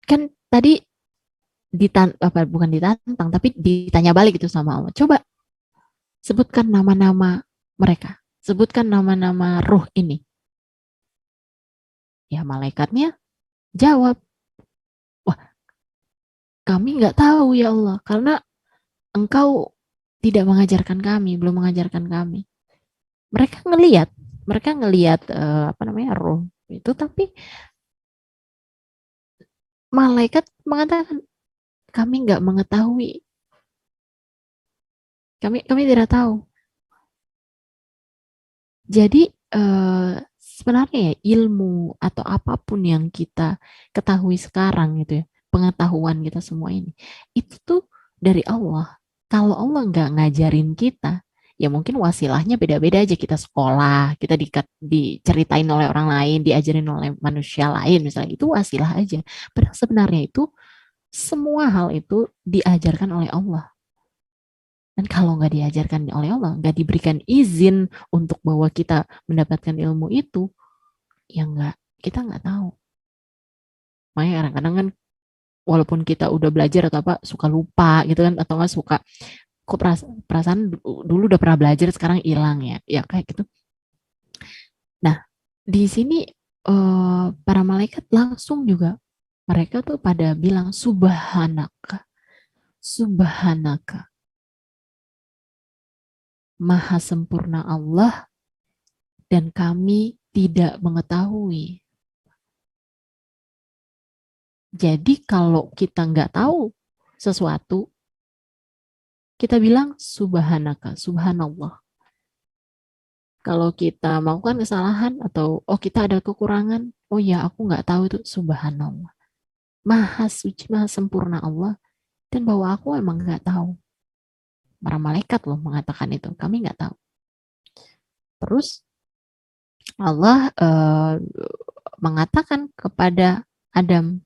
Kan tadi bukan ditantang, tapi ditanya balik itu sama Allah. Coba sebutkan nama-nama mereka, sebutkan nama-nama ruh ini. Ya malaikatnya jawab, wah kami nggak tahu ya Allah, karena Engkau tidak mengajarkan kami, belum mengajarkan kami. Mereka ngelihat, apa namanya roh itu, tapi malaikat mengatakan kami nggak mengetahui, kami tidak tahu. Jadi sebenarnya ya ilmu atau apapun yang kita ketahui sekarang gitu ya, pengetahuan kita semua ini, itu tuh dari Allah. Kalau Allah nggak ngajarin kita, ya mungkin wasilahnya beda-beda aja. Kita sekolah, kita diceritain oleh orang lain, diajarin oleh manusia lain misalnya, itu wasilah aja. Padahal sebenarnya itu semua hal itu diajarkan oleh Allah. Dan kalau nggak diajarkan oleh Allah, nggak diberikan izin untuk bahwa kita mendapatkan ilmu itu, ya kita nggak tahu. Makanya kadang-kadang kan walaupun kita udah belajar atau apa, suka lupa gitu kan, atau nggak suka, kok perasaan dulu udah pernah belajar sekarang hilang ya, ya kayak gitu. Nah, di sini para malaikat langsung juga, mereka tuh pada bilang subhanaka, subhanaka, maha sempurna Allah dan kami tidak mengetahui. Jadi kalau kita nggak tahu sesuatu, kita bilang subhanaka, subhanallah. Kalau kita melakukan kesalahan atau kita ada kekurangan, oh ya aku nggak tahu itu, subhanallah. Maha suci, maha sempurna Allah, dan bahwa aku emang nggak tahu. Para malaikat loh mengatakan itu, kami nggak tahu. Terus Allah mengatakan kepada Adam,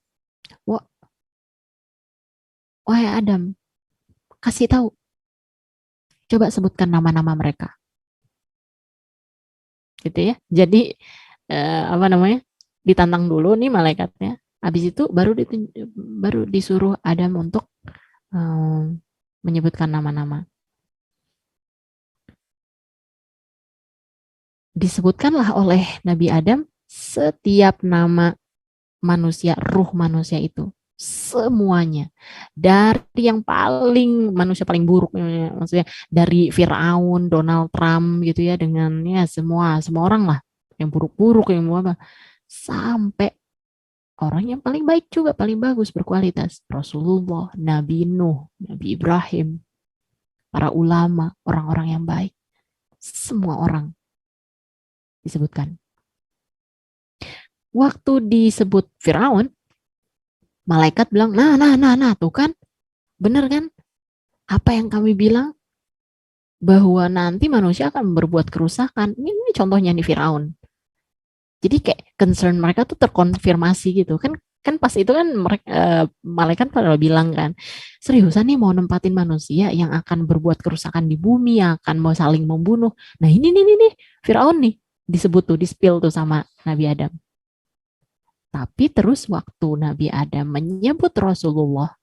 wahai Adam, kasih tahu, coba sebutkan nama-nama mereka, gitu ya. Jadi apa namanya, ditantang dulu nih malaikatnya. Habis itu baru disuruh Adam untuk menyebutkan nama-nama. Disebutkanlah oleh Nabi Adam setiap nama manusia, ruh manusia itu, semuanya, dari yang paling manusia paling buruk, maksudnya dari Firaun, Donald Trump gitu ya, dengan ya semua orang lah yang buruk-buruk, yang apa, sampai orang yang paling baik juga, paling bagus, berkualitas, Rasulullah, Nabi Nuh, Nabi Ibrahim, para ulama, orang-orang yang baik, semua orang disebutkan. Waktu disebut Firaun, malaikat bilang, nah, tuh kan, bener kan? Apa yang kami bilang, bahwa nanti manusia akan berbuat kerusakan. Ini contohnya nih Firaun. Jadi kayak concern mereka tuh terkonfirmasi gitu kan. Kan pas itu kan mereka, malaikat pada bilang kan, seriusan nih mau nempatin manusia yang akan berbuat kerusakan di bumi, yang akan mau saling membunuh. Nah ini nih, Firaun nih disebut tuh, di-spill tuh sama Nabi Adam. Tapi terus waktu Nabi Adam menyebut Rasulullah,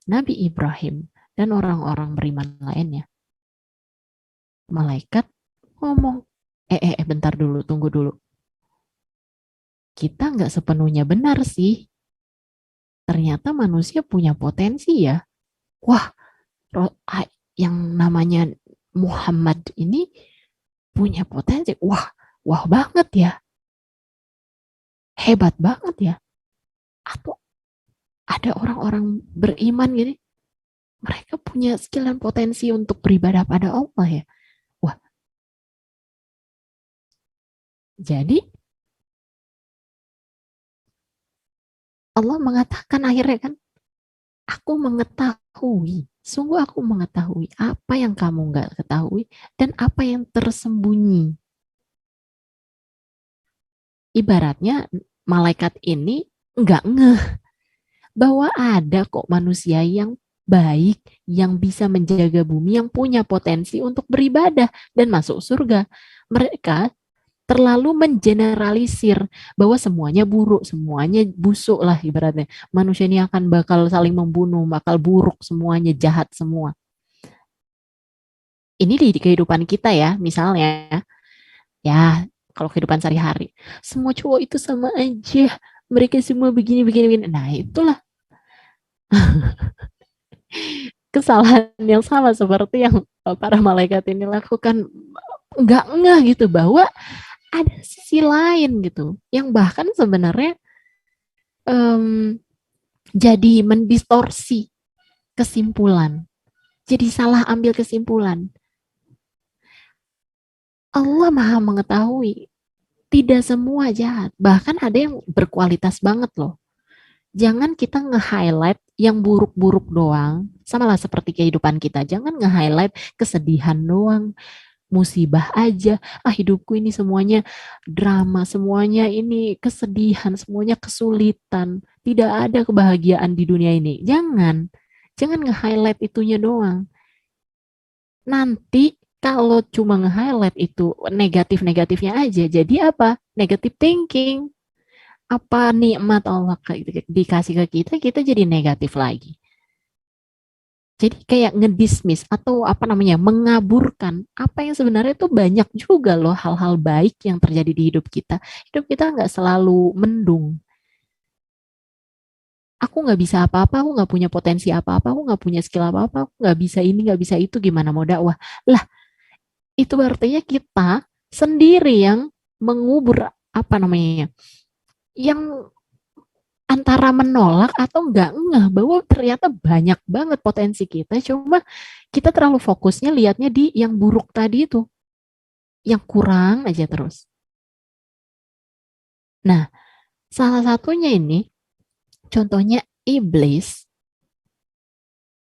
Nabi Ibrahim, dan orang-orang beriman lainnya, malaikat ngomong, bentar dulu, tunggu dulu. Kita nggak sepenuhnya benar sih. Ternyata manusia punya potensi ya. Wah, yang namanya Muhammad ini punya potensi. Wah banget ya. Hebat banget ya. Atau ada orang-orang beriman gini, mereka punya skill dan potensi untuk beribadah pada Allah ya. Wah, jadi Allah mengatakan akhirnya kan, aku mengetahui, sungguh aku mengetahui apa yang kamu nggak ketahui dan apa yang tersembunyi. Ibaratnya malaikat ini nggak ngeh bahwa ada kok manusia yang baik, yang bisa menjaga bumi, yang punya potensi untuk beribadah dan masuk surga. Mereka terlalu mengeneralisir bahwa semuanya buruk, semuanya busuk lah ibaratnya. Manusia ini akan bakal saling membunuh, bakal buruk semuanya, jahat semua. Ini di kehidupan kita ya, misalnya, ya kalau kehidupan sehari-hari, semua cowok itu sama aja, mereka semua begini, begini, begini. Nah itulah kesalahan yang sama seperti yang para malaikat ini lakukan. Nggak ngeh gitu bahwa ada sisi lain gitu, yang bahkan sebenarnya um, jadi mendistorsi kesimpulan, jadi salah ambil kesimpulan. Allah maha mengetahui, tidak semua jahat, bahkan ada yang berkualitas banget loh. Jangan kita nge-highlight yang buruk-buruk doang, sama lah seperti kehidupan kita, jangan nge-highlight kesedihan doang, musibah aja, hidupku ini semuanya drama, semuanya ini kesedihan, semuanya kesulitan, tidak ada kebahagiaan di dunia ini. Jangan nge-highlight itunya doang. Nanti kalau cuma nge-highlight itu negatif-negatifnya aja, jadi apa? Negative thinking. Apa nikmat Allah dikasih ke kita, kita jadi negatif lagi. Jadi kayak ngedismiss atau apa namanya, mengaburkan apa yang sebenarnya itu banyak juga loh hal-hal baik yang terjadi di hidup kita. Hidup kita nggak selalu mendung. Aku nggak bisa apa-apa, aku nggak punya potensi apa-apa, aku nggak punya skill apa-apa, aku nggak bisa ini, nggak bisa itu, gimana mau dakwah? Lah, itu artinya kita sendiri yang mengubur apa namanya, yang antara menolak atau nggak ngeh bahwa ternyata banyak banget potensi kita, cuma kita terlalu fokusnya lihatnya di yang buruk tadi itu, yang kurang aja terus. Nah, salah satunya ini, contohnya iblis,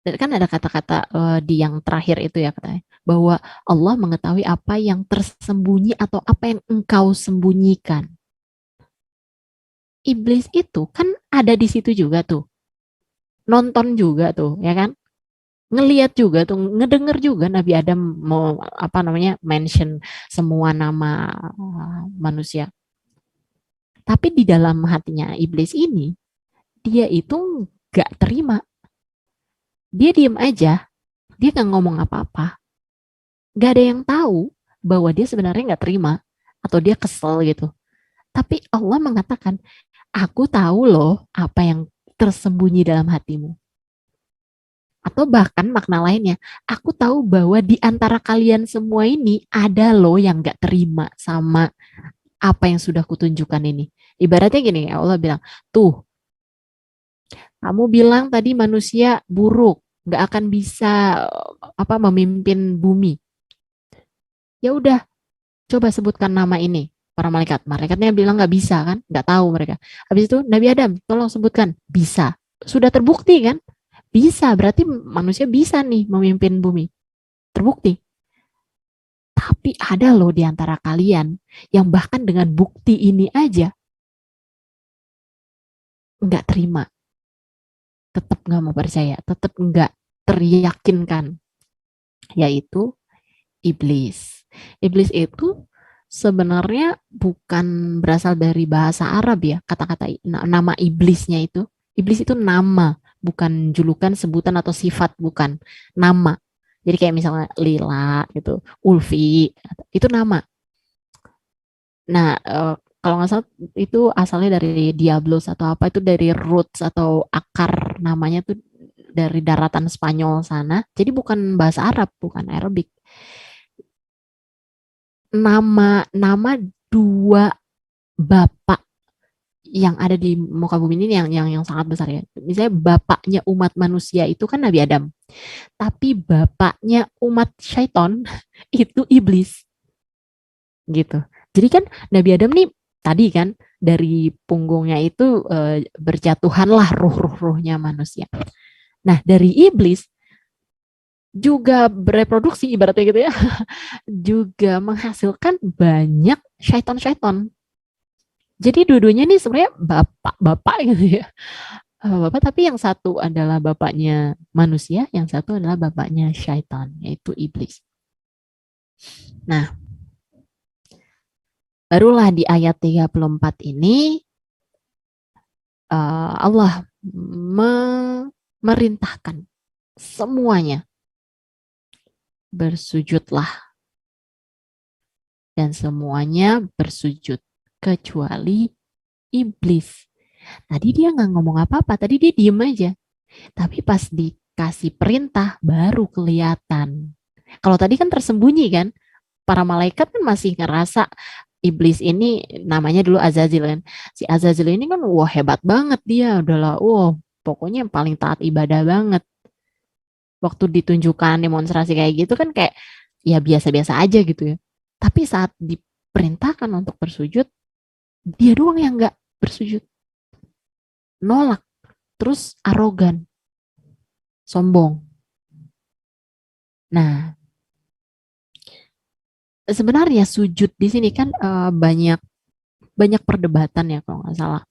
dan kan ada kata-kata di yang terakhir itu ya katanya, bahwa Allah mengetahui apa yang tersembunyi atau apa yang engkau sembunyikan. Iblis itu kan ada di situ juga tuh, nonton juga tuh, ya kan? Ngeliat juga tuh, ngedenger juga Nabi Adam mau apa namanya mention semua nama manusia. Tapi di dalam hatinya iblis ini, dia itu gak terima. Dia diem aja, dia gak ngomong apa-apa. Gak ada yang tahu bahwa dia sebenarnya gak terima atau dia kesel gitu. Tapi Allah mengatakan, aku tahu loh apa yang tersembunyi dalam hatimu. Atau bahkan makna lainnya, aku tahu bahwa di antara kalian semua ini ada loh yang gak terima sama apa yang sudah kutunjukkan ini. Ibaratnya gini, Allah bilang, tuh, kamu bilang tadi manusia buruk, gak akan bisa apa memimpin bumi. Ya udah, coba sebutkan nama ini. Para malaikat, malaikatnya bilang gak bisa kan, gak tahu mereka. Habis itu Nabi Adam, tolong sebutkan, bisa. Sudah terbukti kan? Bisa, berarti manusia bisa nih memimpin bumi. Terbukti. Tapi ada loh di antara kalian yang bahkan dengan bukti ini aja nggak terima, tetap nggak mau percaya, tetap nggak teryakinkan, yaitu iblis. Iblis itu sebenarnya bukan berasal dari bahasa Arab ya, kata-kata nama iblisnya itu. Iblis itu nama, bukan julukan, sebutan atau sifat, bukan nama. Jadi kayak misalnya Lila gitu, Ulfi, itu nama. Nah, kalau nggak salah itu asalnya dari Diablos atau apa, itu dari roots atau akar namanya tuh dari daratan Spanyol sana. Jadi bukan bahasa Arab, bukan Arabic. Nama dua bapak yang ada di muka bumi ini yang sangat besar ya. Misalnya bapaknya umat manusia itu kan Nabi Adam, tapi bapaknya umat syaiton itu iblis gitu. Jadi kan Nabi Adam nih tadi kan dari punggungnya itu berjatuhanlah ruh-ruhnya manusia. Nah, dari iblis juga bereproduksi ibaratnya gitu ya, juga menghasilkan banyak syaiton-syaiton. Jadi dua-duanya nih sebenarnya bapak-bapak gitu ya. Bapak, tapi yang satu adalah bapaknya manusia, yang satu adalah bapaknya syaitan, yaitu iblis. Nah, Barulah di ayat 34 ini Allah memerintahkan semuanya bersujudlah, dan semuanya bersujud kecuali iblis. Tadi dia nggak ngomong apa-apa, tadi dia diem aja. Tapi pas dikasih perintah baru kelihatan. Kalau tadi kan tersembunyi kan, para malaikat kan masih ngerasa iblis ini namanya dulu Azazil kan. Si Azazil ini kan wah hebat banget dia, udahlah wah pokoknya yang paling taat ibadah banget. Waktu ditunjukkan demonstrasi kayak gitu kan kayak ya biasa-biasa aja gitu ya. Tapi saat diperintahkan untuk bersujud, dia doang yang nggak bersujud. Nolak, terus arogan, sombong. Nah, sebenarnya sujud di sini kan banyak banyak perdebatan ya kalau nggak salah.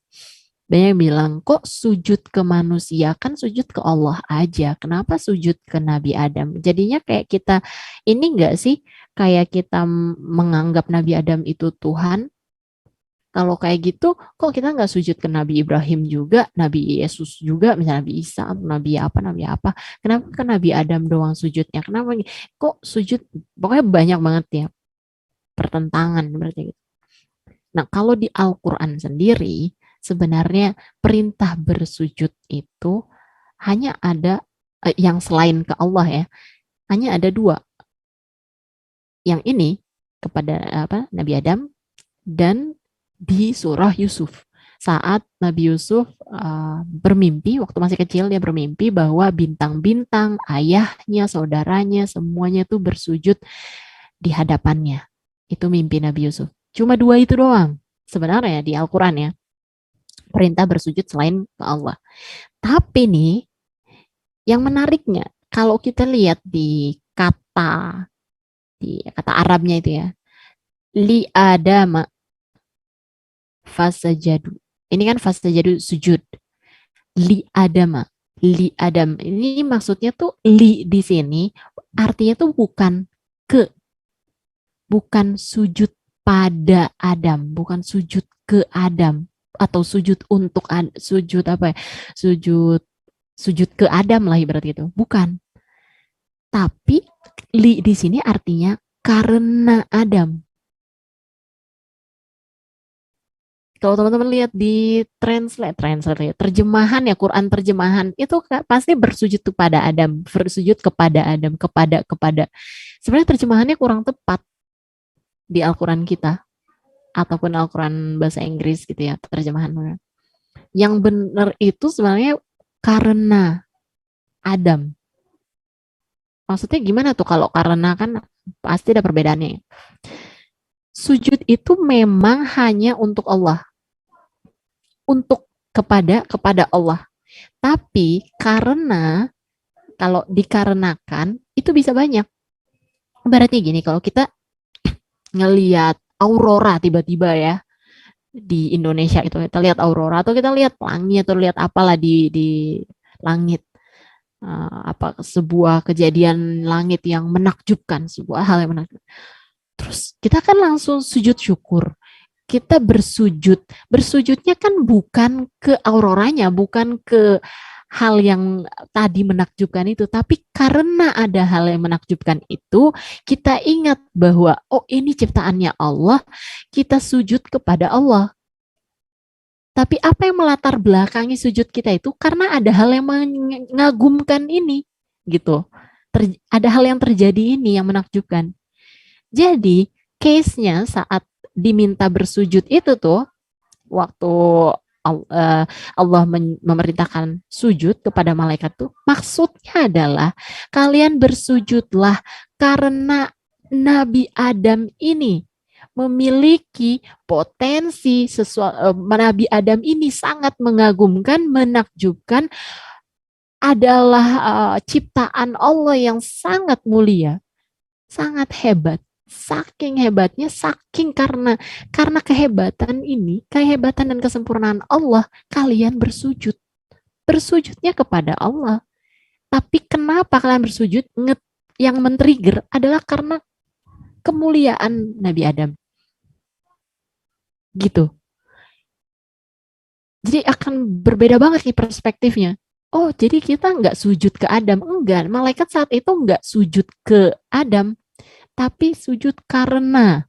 Banyak yang bilang kok sujud ke manusia, kan sujud ke Allah aja. Kenapa sujud ke Nabi Adam? Jadinya kayak kita ini enggak sih kayak kita menganggap Nabi Adam itu Tuhan. Kalau kayak gitu, kok kita nggak sujud ke Nabi Ibrahim juga, Nabi Yesus juga, misalnya Nabi Isa, Nabi apa. Kenapa ke Nabi Adam doang sujudnya? Kenapa? Kok sujud? Pokoknya banyak banget ya pertentangan berarti. Nah, kalau di Al-Quran sendiri, sebenarnya perintah bersujud itu hanya ada yang selain ke Allah ya, hanya ada dua. Yang ini kepada Nabi Adam dan di surah Yusuf. Saat Nabi Yusuf bermimpi, waktu masih kecil dia bermimpi bahwa bintang-bintang, ayahnya, saudaranya, semuanya tuh bersujud di hadapannya. Itu mimpi Nabi Yusuf. Cuma dua itu doang sebenarnya di Al-Quran ya. Perintah bersujud selain ke Allah. Tapi nih, yang menariknya, kalau kita lihat di kata Arabnya itu ya, li adama fasajadu. Ini kan fasajadu sujud. Li adama. Li adam. Ini maksudnya tuh li di sini artinya tuh ke, bukan sujud pada Adam, bukan sujud ke Adam atau sujud untuk sujud apa ya? Sujud ke Adam lah ibarat gitu. Bukan. Tapi li di sini artinya karena Adam. Kalau teman-teman lihat di translate ya, terjemahan ya, Quran terjemahan itu pasti bersujud kepada Adam, bersujud kepada Adam, kepada. Sebenarnya terjemahannya kurang tepat di Al-Quran kita ataupun Al-Quran bahasa Inggris gitu ya, terjemahan. Yang benar itu sebenarnya karena Adam. Maksudnya gimana tuh kalau karena kan pasti ada perbedaannya. Sujud itu memang hanya untuk Allah, untuk kepada Allah. Tapi karena kalau dikarenakan itu bisa banyak. Berarti gini, kalau kita ngelihat aurora tiba-tiba ya di Indonesia itu kita lihat aurora atau kita lihat langit atau lihat apalah di langit apa sebuah kejadian langit yang menakjubkan, sebuah hal yang menakjubkan. Terus kita kan langsung sujud syukur. Kita bersujud. Bersujudnya kan bukan ke auroranya, bukan ke hal yang tadi menakjubkan itu, tapi karena ada hal yang menakjubkan itu, kita ingat bahwa oh ini ciptaannya Allah, kita sujud kepada Allah. Tapi apa yang melatar belakangi sujud kita itu karena ada hal yang mengagumkan ini, gitu. Ada hal yang terjadi ini yang menakjubkan. Jadi, case-nya saat diminta bersujud itu tuh, waktu Allah memerintahkan sujud kepada malaikat tuh, maksudnya adalah kalian bersujudlah karena Nabi Adam ini memiliki potensi Nabi Adam ini sangat mengagumkan, menakjubkan, adalah ciptaan Allah yang sangat mulia, sangat hebat. Saking hebatnya, saking karena kehebatan ini, kehebatan dan kesempurnaan Allah, kalian bersujud. Bersujudnya kepada Allah. Tapi kenapa kalian bersujud? Yang men-trigger adalah karena kemuliaan Nabi Adam. gitu. Jadi akan berbeda banget nih perspektifnya. Oh, jadi kita nggak sujud ke Adam. Enggak, malaikat saat itu nggak sujud ke Adam, tapi sujud karena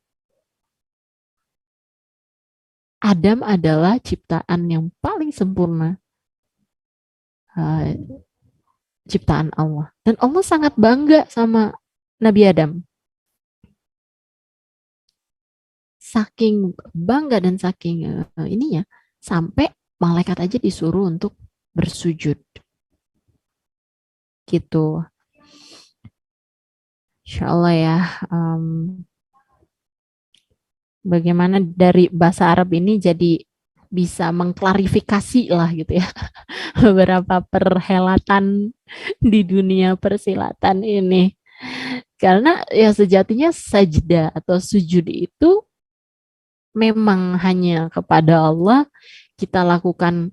Adam adalah ciptaan yang paling sempurna, uh, ciptaan Allah. Dan Allah sangat bangga sama Nabi Adam. Saking bangga dan saking ininya, sampai malaikat aja disuruh untuk bersujud. Gitu. Insya Allah ya. Um, Bagaimana dari bahasa Arab ini jadi bisa mengklarifikasi lah gitu ya beberapa perhelatan di dunia persilatan ini. Karena ya sejatinya sajda atau sujud itu memang hanya kepada Allah. Kita lakukan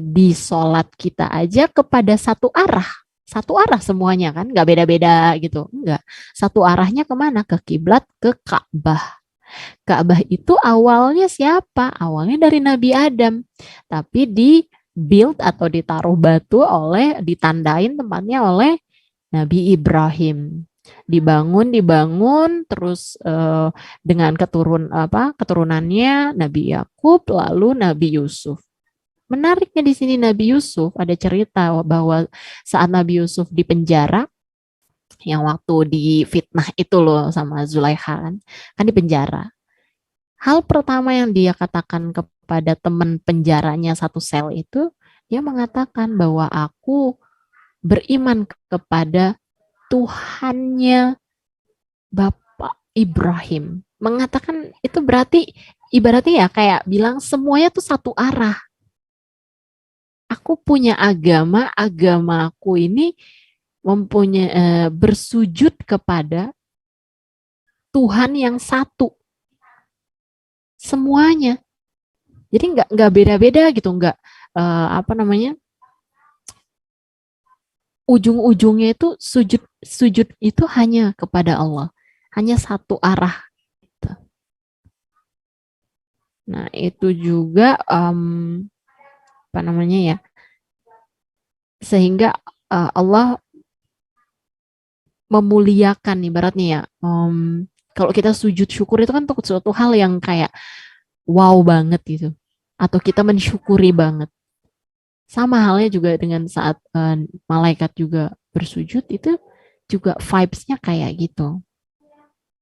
di sholat kita aja kepada satu arah semuanya kan, nggak beda-beda gitu, nggak, satu arahnya kemana, ke kiblat, ke Ka'bah. Ka'bah itu awalnya siapa? Awalnya dari Nabi Adam, tapi di build atau ditaruh batu ditandain tempatnya oleh Nabi Ibrahim. Dibangun, terus dengan keturunannya Nabi Yakub, lalu Nabi Yusuf. Menariknya di sini Nabi Yusuf ada cerita bahwa saat Nabi Yusuf di penjara, yang waktu di fitnah itu loh sama Zulaikha kan di penjara. Hal pertama yang dia katakan kepada teman penjaranya satu sel itu, dia mengatakan bahwa aku beriman kepada Tuhannya Bapak Ibrahim. Mengatakan itu berarti ibaratnya ya kayak bilang semuanya tuh satu arah. Aku punya agamaku ini mempunyai bersujud kepada Tuhan yang satu. Semuanya. Jadi nggak beda-beda gitu, nggak apa namanya, ujung-ujungnya itu sujud itu hanya kepada Allah, hanya satu arah. Gitu. Nah itu juga apa namanya ya, sehingga Allah memuliakan ibaratnya ya. Kalau kita sujud syukur itu kan suatu hal yang kayak wow banget gitu, atau kita mensyukuri banget. Sama halnya juga dengan saat malaikat juga bersujud, itu juga vibes-nya kayak gitu.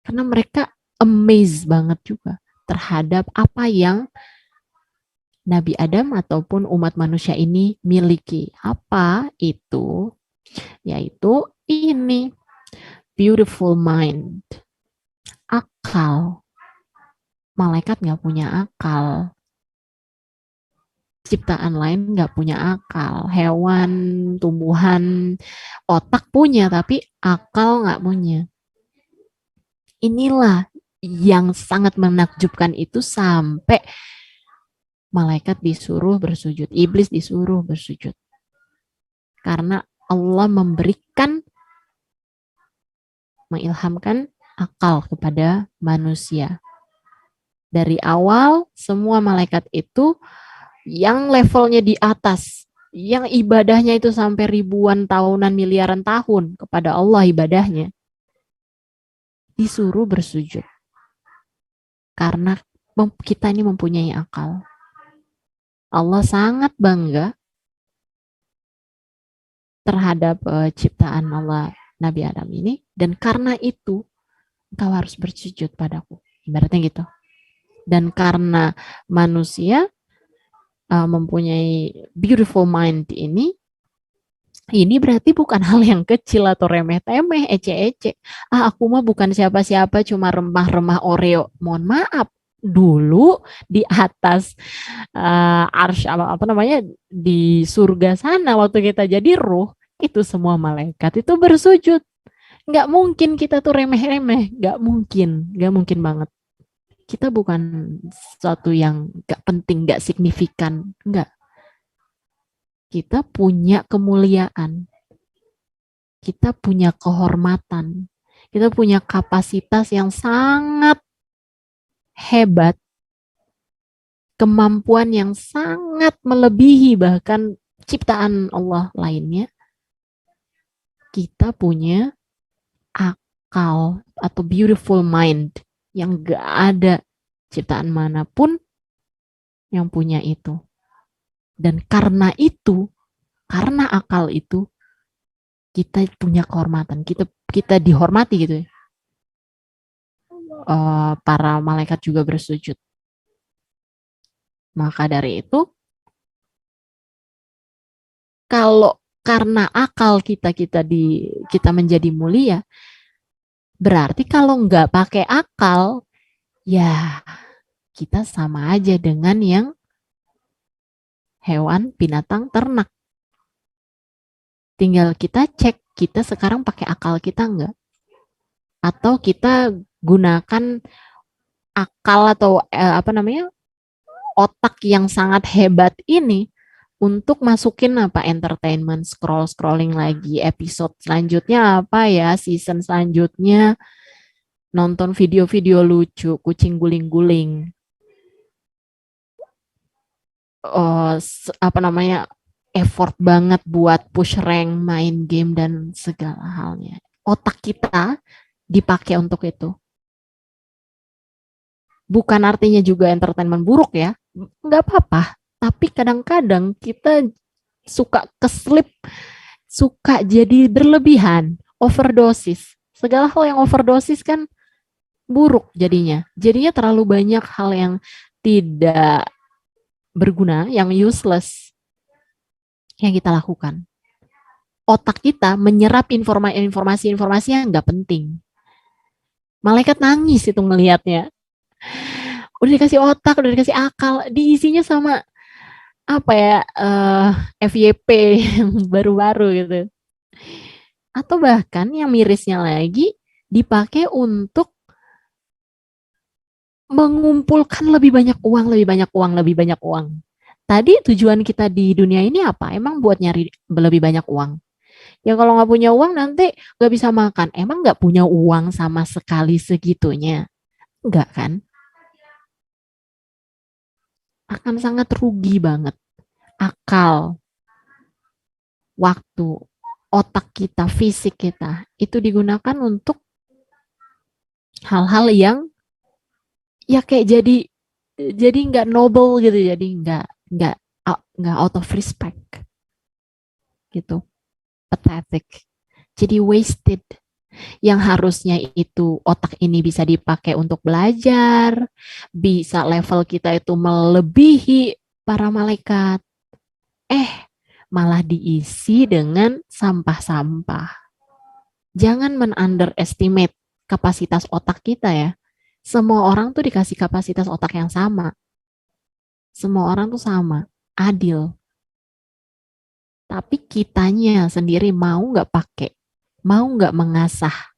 Karena mereka amazed banget juga terhadap apa yang Nabi Adam ataupun umat manusia ini miliki. Apa itu? Yaitu ini, beautiful mind, akal. Malaikat nggak punya akal. Ciptaan lain nggak punya akal. Hewan, tumbuhan, otak punya, tapi akal nggak punya. Inilah yang sangat menakjubkan itu, sampai malaikat disuruh bersujud, iblis disuruh bersujud. Karena Allah mengilhamkan akal kepada manusia. Dari awal, semua malaikat itu yang levelnya di atas, yang ibadahnya itu sampai ribuan tahunan, miliaran tahun kepada Allah ibadahnya, disuruh bersujud. Karena kita ini mempunyai akal. Allah sangat bangga terhadap ciptaan Allah Nabi Adam ini, dan karena itu engkau harus bersujud padaku. Ibaratnya gitu. Dan karena manusia mempunyai beautiful mind ini berarti bukan hal yang kecil atau remeh-temeh, ece-ece. Aku mah bukan siapa-siapa, cuma remah-remah Oreo. Mohon maaf, dulu di atas arsy apa namanya, di surga sana waktu kita jadi ruh, itu semua malaikat itu bersujud. Nggak mungkin kita tuh remeh-remeh, nggak mungkin banget. Kita bukan sesuatu yang nggak penting, nggak signifikan, nggak. Kita punya kemuliaan, kita punya kehormatan, kita punya kapasitas yang sangat hebat kemampuan yang sangat melebihi bahkan ciptaan Allah lainnya, kita punya akal atau beautiful mind yang gak ada ciptaan manapun yang punya itu. Dan karena itu, karena akal itu, kita punya kehormatan, kita dihormati gitu ya. Para malaikat juga bersujud. Maka dari itu, kalau karena akal kita menjadi mulia, berarti kalau nggak pakai akal, ya kita sama aja dengan yang hewan, binatang, ternak. Tinggal kita cek, kita sekarang pakai akal kita nggak? Atau kita gunakan akal atau apa namanya, otak yang sangat hebat ini untuk masukin apa, entertainment, scrolling lagi, episode selanjutnya apa ya, season selanjutnya, nonton video-video lucu, kucing guling-guling, apa namanya, effort banget buat push rank, main game dan segala halnya. Otak kita dipakai untuk itu. Bukan artinya juga entertainment buruk ya, nggak apa-apa. Tapi kadang-kadang kita suka keslip, suka jadi berlebihan, overdosis. Segala hal yang overdosis kan buruk jadinya. Jadinya terlalu banyak hal yang tidak berguna, yang useless yang kita lakukan. Otak kita menyerap informasi-informasi yang nggak penting. Malaikat nangis itu ngelihatnya. Udah dikasih otak, udah dikasih akal, diisinya sama apa ya, FYP yang baru-baru gitu. Atau bahkan yang mirisnya lagi dipakai untuk mengumpulkan lebih banyak uang, lebih banyak uang, lebih banyak uang. Tadi tujuan kita di dunia ini apa? Emang buat nyari lebih banyak uang. Ya kalau nggak punya uang nanti nggak bisa makan. Emang nggak punya uang sama sekali segitunya? Nggak kan? Akan sangat rugi banget. Akal, waktu, otak kita, fisik kita, itu digunakan untuk hal-hal yang ya kayak jadi nggak noble gitu, jadi nggak nggak out of respect gitu, pathetic, jadi wasted. Yang harusnya itu otak ini bisa dipakai untuk belajar, bisa level kita itu melebihi para malaikat, malah diisi dengan sampah-sampah. Jangan men-underestimate kapasitas otak kita ya. Semua orang tuh dikasih kapasitas otak yang sama. Semua orang tuh sama, adil. Tapi kitanya sendiri mau nggak pakai, mau nggak mengasah.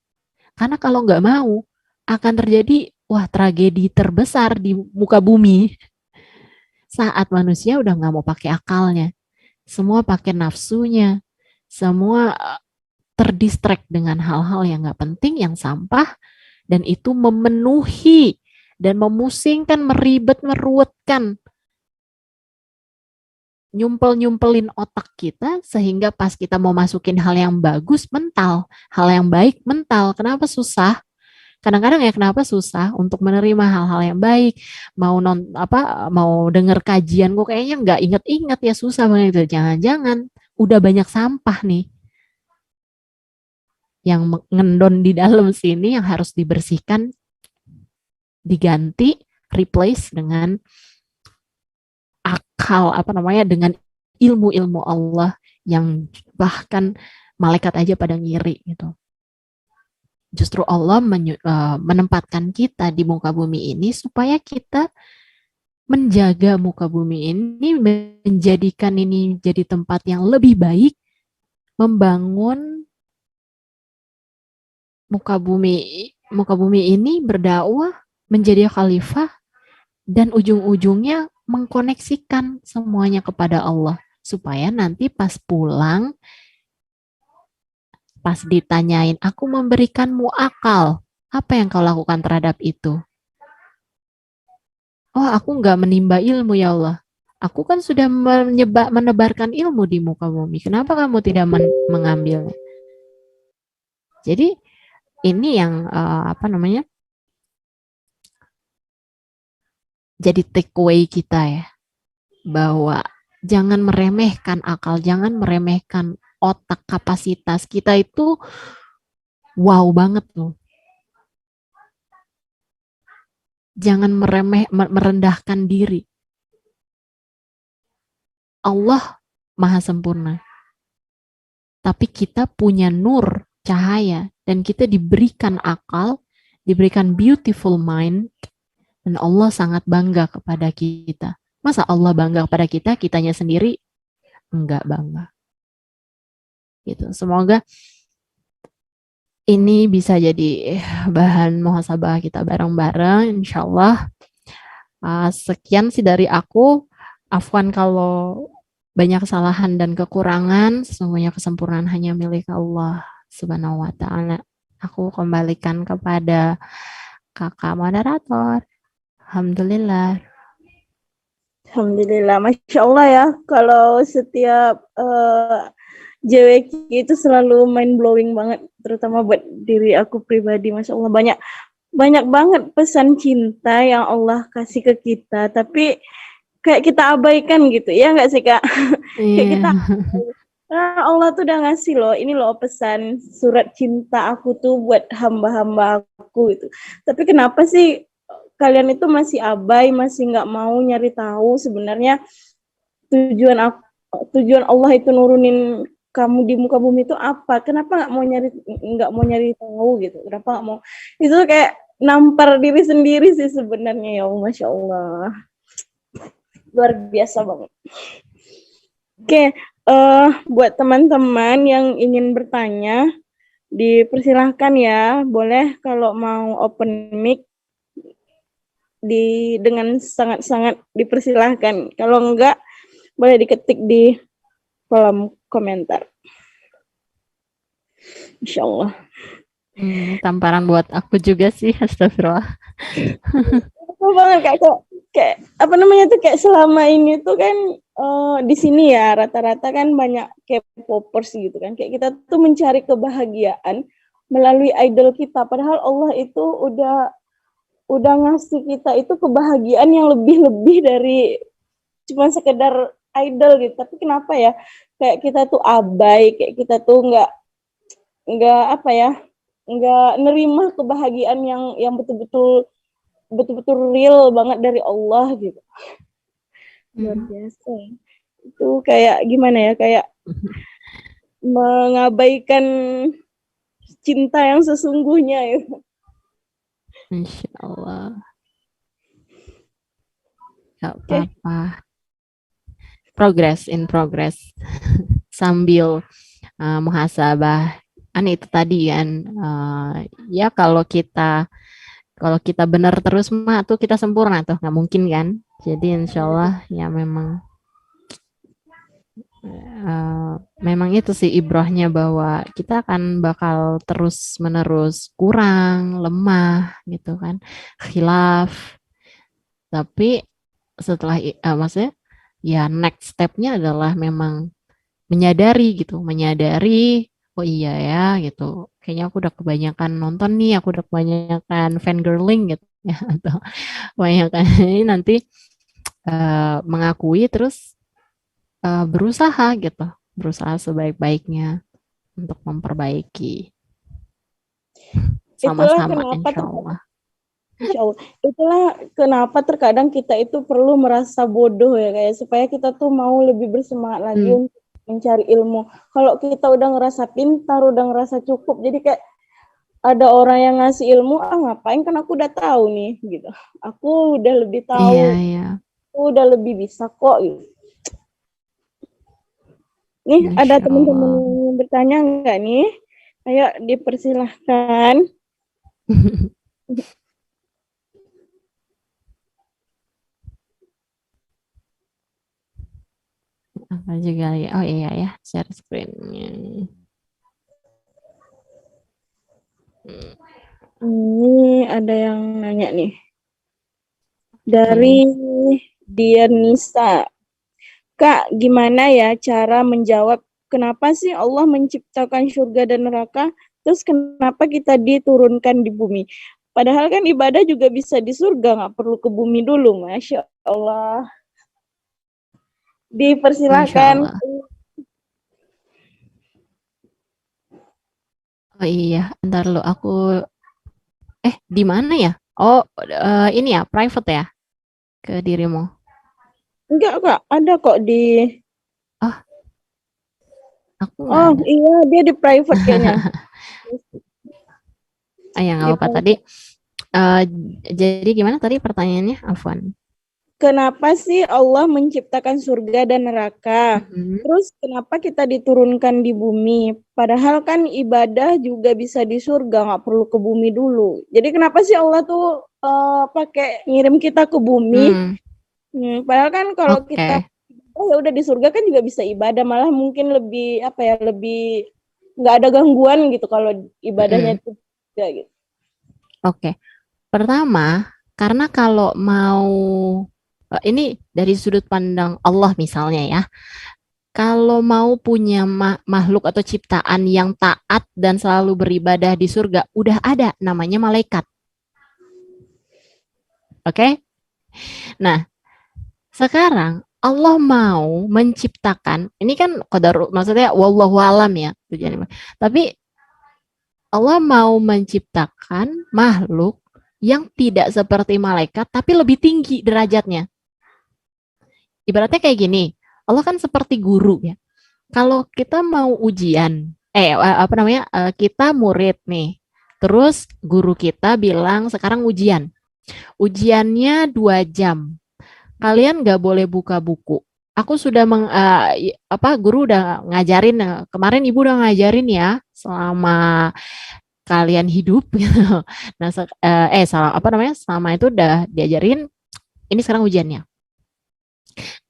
Karena kalau nggak mau, akan terjadi wah tragedi terbesar di muka bumi. Saat manusia udah nggak mau pakai akalnya, semua pakai nafsunya, semua terdistract dengan hal-hal yang nggak penting, yang sampah, dan itu memenuhi dan memusingkan, meribet, meruwetkan, nyumpel-nyumpelin otak kita sehingga pas kita mau masukin hal yang bagus mental, hal yang baik mental. Kenapa susah? Kadang-kadang ya kenapa susah untuk menerima hal-hal yang baik, mau denger kajian kok kayaknya nggak inget-inget ya, susah banget itu. Jangan-jangan udah banyak sampah nih yang ngendon di dalam sini yang harus dibersihkan, diganti, replace dengan akal, apa namanya, dengan ilmu-ilmu Allah yang bahkan malaikat aja pada ngiri gitu. Justru Allah menempatkan kita di muka bumi ini supaya kita menjaga muka bumi ini, menjadikan ini jadi tempat yang lebih baik, membangun muka bumi ini berdakwah, menjadi khalifah, dan ujung-ujungnya mengkoneksikan semuanya kepada Allah supaya nanti pas pulang, pas ditanyain, aku memberikanmu akal, apa yang kau lakukan terhadap itu? oh aku nggak menimba ilmu ya Allah. Aku kan sudah menebarkan ilmu di muka bumi. Kenapa kamu tidak mengambilnya? Jadi ini yang apa namanya? Jadi take away kita ya, bahwa jangan meremehkan akal, jangan meremehkan otak, kapasitas kita itu wow banget loh. Jangan merendahkan diri. Allah maha sempurna. Tapi kita punya nur, cahaya, dan kita diberikan akal, diberikan beautiful mind, dan Allah sangat bangga kepada kita. Masa Allah bangga kepada kita, kitanya sendiri enggak bangga. Gitu. Semoga ini bisa jadi bahan muhasabah kita bareng-bareng, insya Allah. Sekian sih dari aku. Afwan kalau banyak kesalahan dan kekurangan, sesungguhnya kesempurnaan hanya milik Allah Subhanahu wa taala. Aku kembalikan kepada Kakak moderator. Alhamdulillah. Alhamdulillah, Masya Allah ya, kalau setiap JWK itu selalu mind blowing banget, terutama buat diri aku pribadi. Masya Allah, banyak banyak banget pesan cinta yang Allah kasih ke kita, tapi kayak kita abaikan gitu, ya nggak sih Kak? Kayak Iya. kita, Allah tuh udah ngasih loh, ini loh pesan surat cinta aku tuh buat hamba-hamba aku gitu. Tapi kenapa sih kalian itu masih abai, masih nggak mau nyari tahu sebenarnya tujuan aku, tujuan Allah itu nurunin kamu di muka bumi itu apa? Kenapa nggak mau nyari tahu gitu? Kenapa nggak mau? Itu kayak nampar diri sendiri sih sebenarnya ya, Masya Allah, luar biasa banget. Oke, buat teman-teman yang ingin bertanya, dipersilahkan ya, boleh kalau mau open mic dengan sangat-sangat dipersilahkan. Kalau enggak, boleh diketik di kolom komentar. Insya Allah. Tamparan buat aku juga sih, astagfirullah. Betul banget kayak apa namanya tuh, kayak selama ini tuh kan di sini ya rata-rata kan banyak K-popers gitu kan, kayak kita tuh mencari kebahagiaan melalui idol kita, padahal Allah itu udah ngasih kita itu kebahagiaan yang lebih-lebih dari cuma sekedar idol gitu. Tapi kenapa ya, kayak kita tuh abai, kayak kita tuh nggak apa ya, nggak nerima kebahagiaan yang betul-betul real banget dari Allah gitu. Luar biasa. Itu kayak gimana ya, kayak mengabaikan cinta yang sesungguhnya ya. Insya Allah. Gak Oke. apa-apa. Progress in progress. Sambil muhasabah. Itu tadi kan. Ya kalau kita benar terus mah tuh kita sempurna tuh. Nggak mungkin kan. Jadi insya Allah ya memang itu sih ibrahnya, bahwa kita akan bakal terus menerus kurang, lemah gitu kan. Khilaf. Tapi setelah maksudnya ya next step-nya adalah memang menyadari oh iya ya gitu, kayaknya aku udah kebanyakan nonton nih, aku udah kebanyakan fangirling gitu ya, atau kebanyakan ini nanti mengakui terus berusaha sebaik-baiknya untuk memperbaiki Itulah sama-sama kenapa insya Allah. Insya Allah. Itulah kenapa terkadang kita itu perlu merasa bodoh ya, kayak supaya kita tuh mau lebih bersemangat lagi Hmm. untuk mencari ilmu. Kalau kita udah ngerasa pintar, udah ngerasa cukup, jadi kayak ada orang yang ngasih ilmu, ngapain, kan aku udah tahu nih gitu. Aku udah lebih Iya, tahu, iya. aku udah lebih bisa kok gitu. Nih ada Insya teman-teman Allah. yang bertanya nggak nih? Ayo dipersilahkan. Apa juga ya, oh iya ya, share screen-nya. Hmm. Ini ada yang nanya nih. Dari Dianisa. Kak, gimana ya cara menjawab kenapa sih Allah menciptakan surga dan neraka, terus kenapa kita diturunkan di bumi? Padahal kan ibadah juga bisa di surga, nggak perlu ke bumi dulu. Masya Allah. Masya Dipersilakan. Allah. Oh iya, ntar lu aku di mana ya? Oh, ini ya, private ya ke dirimu. Enggak, Kak. Ada kok di... Oh, aku nggak Oh ada. iya, dia di private kayaknya. Ah, ya nggak Di apa-apa. Tadi, private. eh, jadi gimana tadi pertanyaannya, Afwan? Kenapa sih Allah menciptakan surga dan neraka? Mm-mm. Terus kenapa kita diturunkan di bumi? Padahal kan ibadah juga bisa di surga, nggak perlu ke bumi dulu. Jadi kenapa sih Allah tuh pakai ngirim kita ke bumi? Hmm, Padahal kan kalau kita oke. oh ya udah di surga kan juga bisa ibadah, malah mungkin lebih apa ya, lebih nggak ada gangguan gitu kalau ibadahnya Mm-mm. itu juga gitu. Oke. Pertama, karena kalau mau ini dari sudut pandang Allah misalnya ya, kalau mau punya makhluk atau ciptaan yang taat dan selalu beribadah di surga, udah ada namanya malaikat. Oke? Nah, sekarang Allah mau menciptakan, ini kan qadar, maksudnya wallahu alam ya tujuannya. Tapi Allah mau menciptakan makhluk yang tidak seperti malaikat tapi lebih tinggi derajatnya. Ibaratnya kayak gini, Allah kan seperti guru ya. Kalau kita mau ujian, apa namanya, kita murid nih, terus guru kita bilang sekarang ujian. Ujiannya 2 jam. Kalian nggak boleh buka buku. Aku sudah guru udah ngajarin, kemarin ibu udah ngajarin ya selama kalian hidup gitu. Nah, salah apa namanya? Selama itu udah diajarin, ini sekarang ujiannya.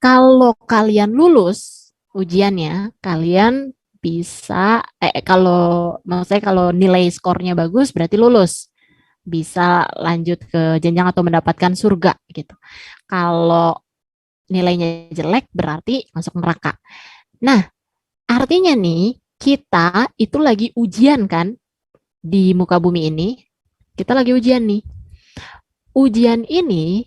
Kalau kalian lulus ujiannya, kalian bisa kalau maksudnya kalau nilai skornya bagus berarti lulus. Bisa lanjut ke jenjang atau mendapatkan surga gitu. Kalau nilainya jelek berarti masuk neraka. Nah, artinya nih kita itu lagi ujian kan di muka bumi ini. Kita lagi ujian nih. Ujian ini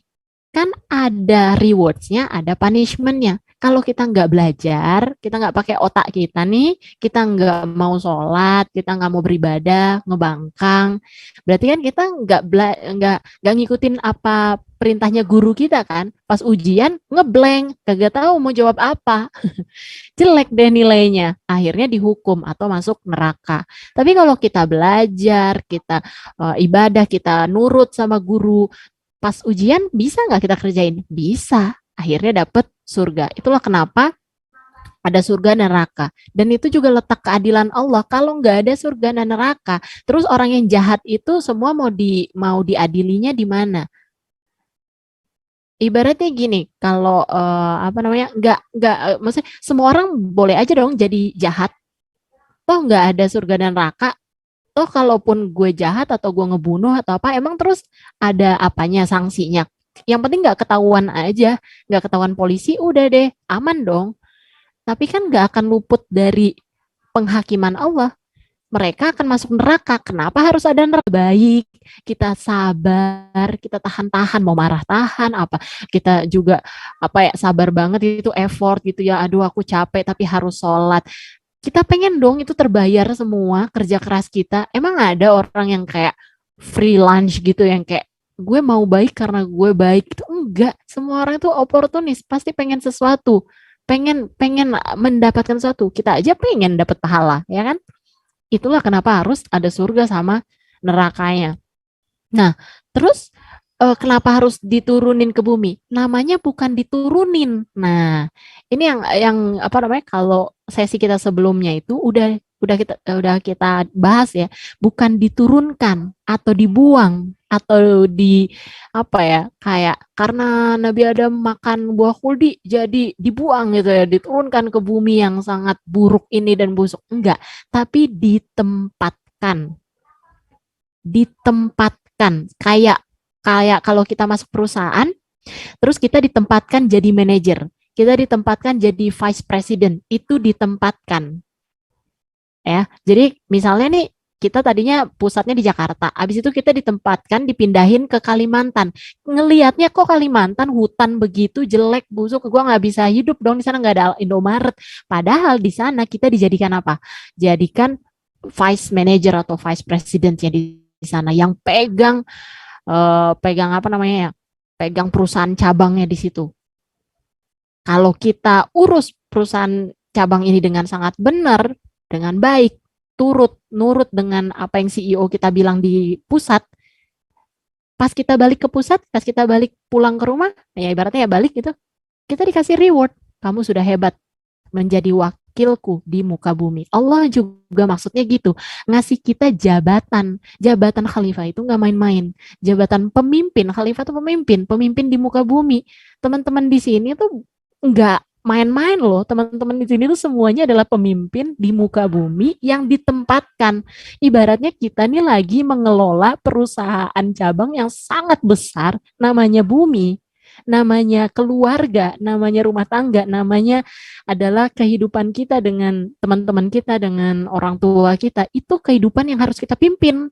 kan ada rewards-nya, ada punishment-nya. Kalau kita nggak belajar, kita nggak pakai otak kita nih, kita nggak mau sholat, kita nggak mau beribadah, ngebangkang, berarti kan kita nggak ngikutin apa perintahnya guru kita kan. Pas ujian ngeblank, kagak tahu mau jawab apa, jelek deh nilainya, akhirnya dihukum atau masuk neraka. Tapi kalau kita belajar, kita ibadah, kita nurut sama guru, pas ujian bisa nggak kita kerjain? Bisa. Akhirnya dapet surga. Itulah kenapa ada surga dan neraka. Dan itu juga letak keadilan Allah. Kalau nggak ada surga dan neraka, terus orang yang jahat itu semua mau diadilinya di mana? Ibaratnya gini, kalau apa namanya, nggak, maksudnya semua orang boleh aja dong jadi jahat. Toh nggak ada surga dan neraka. Toh kalaupun gue jahat atau gue ngebunuh atau apa, emang terus ada apanya sanksinya? Yang penting nggak ketahuan aja, nggak ketahuan polisi, udah deh, aman dong. Tapi kan nggak akan luput dari penghakiman Allah. Mereka akan masuk neraka. Kenapa harus ada neraka? Baik, kita sabar, kita tahan-tahan, mau marah tahan, apa kita juga apa ya sabar banget itu effort gitu ya. Aduh aku capek tapi harus sholat. Kita pengen dong itu terbayar semua kerja keras kita. Emang ada orang yang kayak free lunch gitu yang kayak gue mau baik karena gue baik itu enggak. Semua orang itu oportunis, pasti pengen sesuatu. Pengen pengen mendapatkan sesuatu. Kita aja pengen dapat pahala, ya kan? Itulah kenapa harus ada surga sama nerakanya. Nah, terus kenapa harus diturunin ke bumi? Namanya bukan diturunin. Nah, ini yang apa namanya? Kalau sesi kita sebelumnya itu udah kita bahas ya, bukan diturunkan atau dibuang atau di apa ya? Kayak karena Nabi Adam makan buah kuldi jadi dibuang gitu ya, diturunkan ke bumi yang sangat buruk ini dan busuk. Enggak, tapi ditempatkan kayak kayak kalau kita masuk perusahaan Terus kita ditempatkan jadi manajer, kita ditempatkan jadi vice president, itu ditempatkan. Ya, jadi misalnya nih kita tadinya pusatnya di Jakarta, habis itu kita ditempatkan, dipindahin ke Kalimantan. Ngelihatnya kok Kalimantan hutan begitu jelek, busuk, gua nggak bisa hidup dong di sana, nggak ada Indomaret. Padahal di sana kita dijadikan apa? Jadikan vice manager atau vice president ya di sana yang pegang apa namanya ya? Pegang perusahaan cabangnya di situ. Kalau kita urus perusahaan cabang ini dengan sangat benar, dengan baik, nurut dengan apa yang CEO kita bilang di pusat, pas kita balik ke pusat, pas kita balik pulang ke rumah, ya ibaratnya ya balik gitu, kita dikasih reward. Kamu sudah hebat menjadi wakilku di muka bumi. Allah juga maksudnya gitu, ngasih kita jabatan. Jabatan khalifah itu nggak main-main. Jabatan pemimpin, khalifah itu pemimpin di muka bumi. Teman-teman di sini tuh nggak main-main loh. Teman-teman di sini tuh semuanya adalah pemimpin di muka bumi yang ditempatkan. Ibaratnya kita nih lagi mengelola perusahaan cabang yang sangat besar, namanya bumi, namanya keluarga, namanya rumah tangga, namanya adalah kehidupan kita dengan teman-teman kita, dengan orang tua kita. Itu kehidupan yang harus kita pimpin.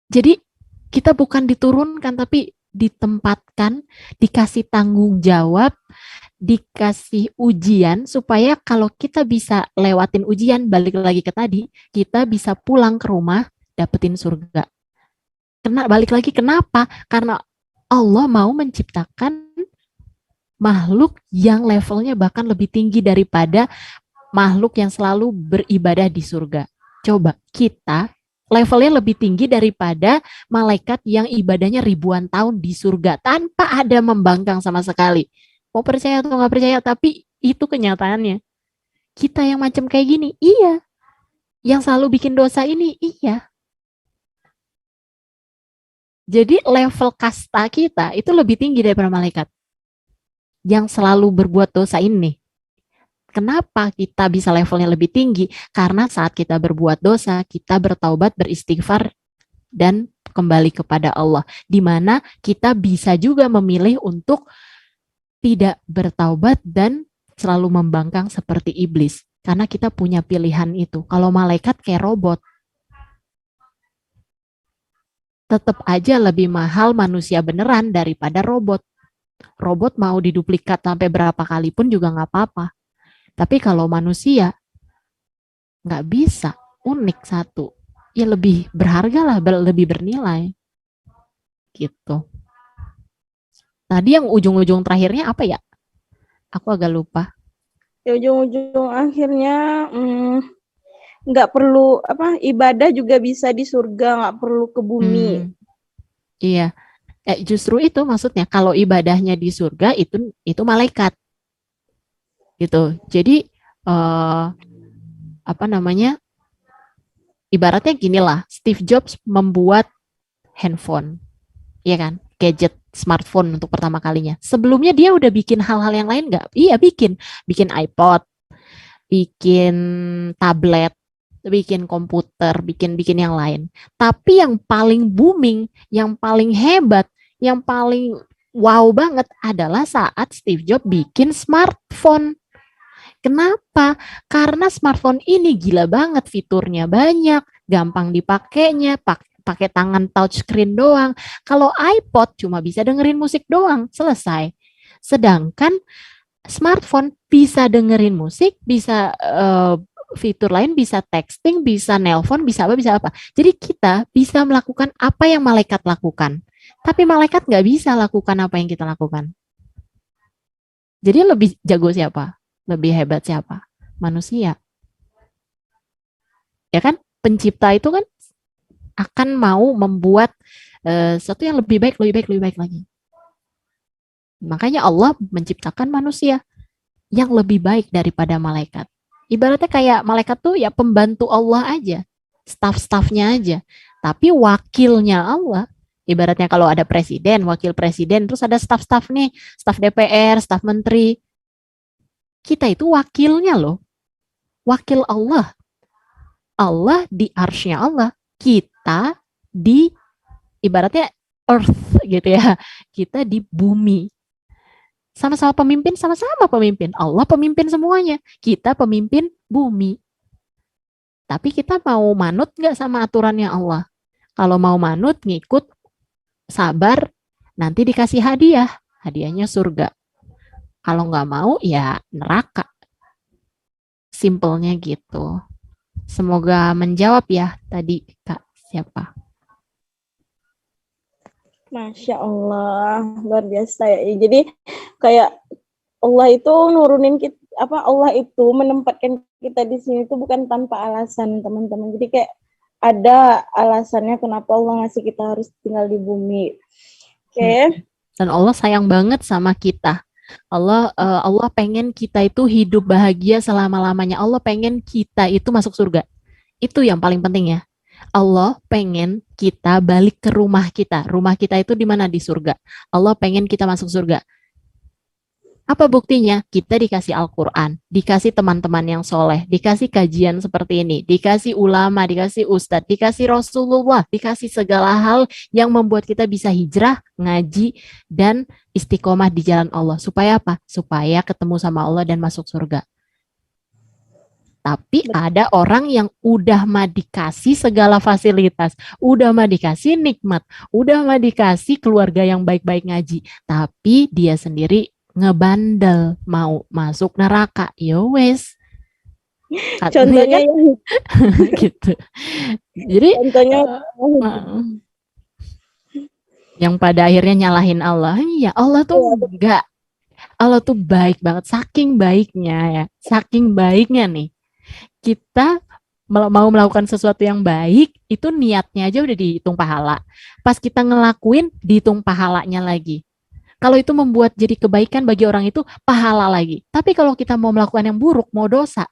Jadi kita bukan diturunkan, tapi ditempatkan, dikasih tanggung jawab, dikasih ujian, supaya kalau kita bisa lewatin ujian, balik lagi ke tadi, kita bisa pulang ke rumah, dapetin surga. Balik lagi kenapa? Karena Allah mau menciptakan makhluk yang levelnya bahkan lebih tinggi daripada makhluk yang selalu beribadah di surga. Coba kita levelnya lebih tinggi daripada malaikat yang ibadahnya ribuan tahun di surga tanpa ada membangkang sama sekali. Mau percaya atau nggak percaya, tapi itu kenyataannya. Kita yang macam kayak gini, iya. Yang selalu bikin dosa ini, iya. Jadi level kasta kita itu lebih tinggi daripada malaikat yang selalu berbuat dosa ini. Kenapa kita bisa levelnya lebih tinggi? Karena saat kita berbuat dosa, kita bertaubat, beristighfar, dan kembali kepada Allah. Di mana kita bisa juga memilih untuk tidak bertaubat dan selalu membangkang seperti iblis. Karena kita punya pilihan itu. Kalau malaikat kayak robot, tetap aja lebih mahal manusia beneran daripada robot. Robot mau diduplikat sampai berapa kali pun juga nggak apa-apa. Tapi kalau manusia nggak bisa, unik satu, ya lebih berharga lah, lebih bernilai. Gitu. Tadi yang ujung-ujung terakhirnya apa ya? Aku agak lupa. Ya ujung-ujung akhirnya nggak perlu ibadah juga bisa di surga, nggak perlu ke bumi. Iya. Justru itu maksudnya, kalau ibadahnya di surga itu malaikat. Gitu. Jadi apa namanya? Ibaratnya gini lah, Steve Jobs membuat handphone, ya kan? Gadget smartphone untuk pertama kalinya. Sebelumnya dia udah bikin hal-hal yang lain nggak? Iya bikin iPod, bikin tablet, bikin komputer, bikin yang lain. Tapi yang paling booming, yang paling hebat, yang paling wow banget adalah saat Steve Jobs bikin smartphone. Kenapa? Karena smartphone ini gila banget, fiturnya banyak, gampang dipakainya, pakai tangan touchscreen doang. Kalau iPod cuma bisa dengerin musik doang, selesai. Sedangkan smartphone bisa dengerin musik, bisa fitur lain, bisa texting, bisa nelpon, bisa apa. Jadi kita bisa melakukan apa yang malaikat lakukan. Tapi malaikat nggak bisa lakukan apa yang kita lakukan. Jadi lebih jago siapa? Lebih hebat siapa? Manusia. Ya kan? Pencipta itu kan akan mau membuat sesuatu yang lebih baik lagi. Makanya Allah menciptakan manusia yang lebih baik daripada malaikat. Ibaratnya kayak malaikat tuh ya pembantu Allah aja, staff-staffnya aja. Tapi wakilnya Allah, ibaratnya kalau ada presiden, wakil presiden, terus ada staff-staff nih, staff DPR, staff menteri. Kita itu wakilnya loh. Wakil Allah. Allah di arsy-nya Allah. Kita di ibaratnya earth gitu ya. Kita di bumi. Sama-sama pemimpin, sama-sama pemimpin. Allah pemimpin semuanya. Kita pemimpin bumi. Tapi kita mau manut nggak sama aturannya Allah? Kalau mau manut, ngikut, sabar, nanti dikasih hadiah. Hadiahnya surga. Kalau nggak mau, ya neraka. Simpelnya gitu. Semoga menjawab ya tadi Kak siapa? Masya Allah, luar biasa ya. Jadi kayak Allah itu nurunin kita, Allah itu menempatkan kita di sini itu bukan tanpa alasan, teman-teman. Jadi kayak ada alasannya kenapa Allah ngasih kita harus tinggal di bumi. Oke. Dan Allah sayang banget sama kita. Allah pengen kita itu hidup bahagia selama-lamanya. Allah pengen kita itu masuk surga. Itu yang paling penting ya. Allah pengen kita balik ke rumah kita. Rumah kita itu di mana? Di surga. Allah pengen kita masuk surga. Apa buktinya? Kita dikasih Al-Quran, dikasih teman-teman yang soleh, dikasih kajian seperti ini, dikasih ulama, dikasih ustadz, dikasih Rasulullah, dikasih segala hal yang membuat kita bisa hijrah, ngaji, dan istiqomah di jalan Allah. Supaya apa? Supaya ketemu sama Allah dan masuk surga. Tapi ada orang yang udah mah dikasih segala fasilitas, udah mah dikasih nikmat, udah mah dikasih keluarga yang baik-baik ngaji, tapi dia sendiri ngebandel mau masuk neraka. Yo wes. Contohnya kan? Gitu. Jadi contohnya yang pada akhirnya nyalahin Allah. Ya Allah tuh enggak. Allah tuh baik banget, saking baiknya ya. Saking baiknya nih. Kita mau melakukan sesuatu yang baik, itu niatnya aja udah dihitung pahala. Pas kita ngelakuin, dihitung pahalanya lagi. Kalau itu membuat jadi kebaikan bagi orang itu, pahala lagi. Tapi kalau kita mau melakukan yang buruk, mau dosa,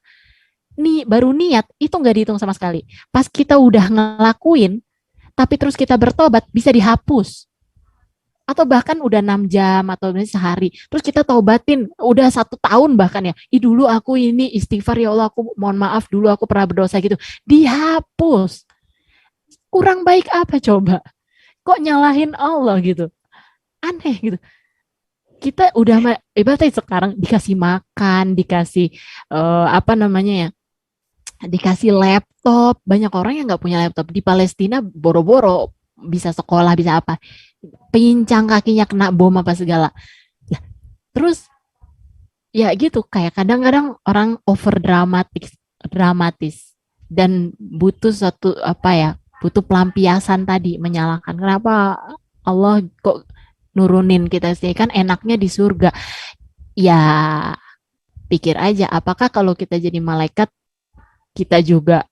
nih baru niat, itu nggak dihitung sama sekali. Pas kita udah ngelakuin, tapi terus kita bertobat, bisa dihapus. Atau bahkan udah 6 jam atau sehari, terus kita taubatin, udah 1 tahun bahkan ya, dulu aku ini istighfar ya Allah, aku mohon maaf, dulu aku pernah berdosa gitu, dihapus. Kurang baik apa coba? Kok nyalahin Allah gitu? Aneh gitu. Kita udah ibaratnya sekarang dikasih makan, dikasih apa namanya ya, dikasih laptop. Banyak orang yang nggak punya laptop di Palestina, boro-boro bisa sekolah, bisa apa, pincang kakinya kena bom apa segala. Nah, terus ya gitu, kayak kadang-kadang orang over dramatis dan butuh satu apa ya, butuh pelampiasan tadi, menyalahkan kenapa Allah kok nurunin kita sih, kan enaknya di surga. Ya pikir aja, apakah kalau kita jadi malaikat, kita juga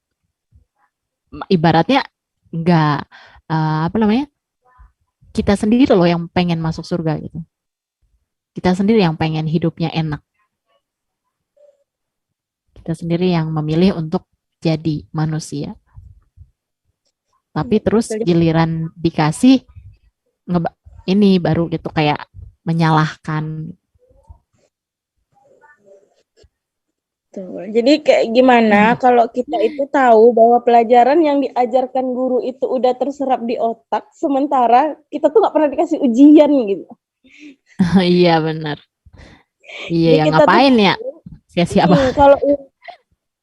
ibaratnya nggak apa namanya, kita sendiri loh yang pengen masuk surga gitu. Kita sendiri yang pengen hidupnya enak. Kita sendiri yang memilih untuk jadi manusia. Tapi terus giliran dikasih ini baru gitu kayak menyalahkan. Jadi kayak gimana kalau kita itu tahu bahwa pelajaran yang diajarkan guru itu udah terserap di otak, sementara kita tuh nggak pernah dikasih ujian gitu. Iya benar. Iya, yang ngapain ya? Siapa?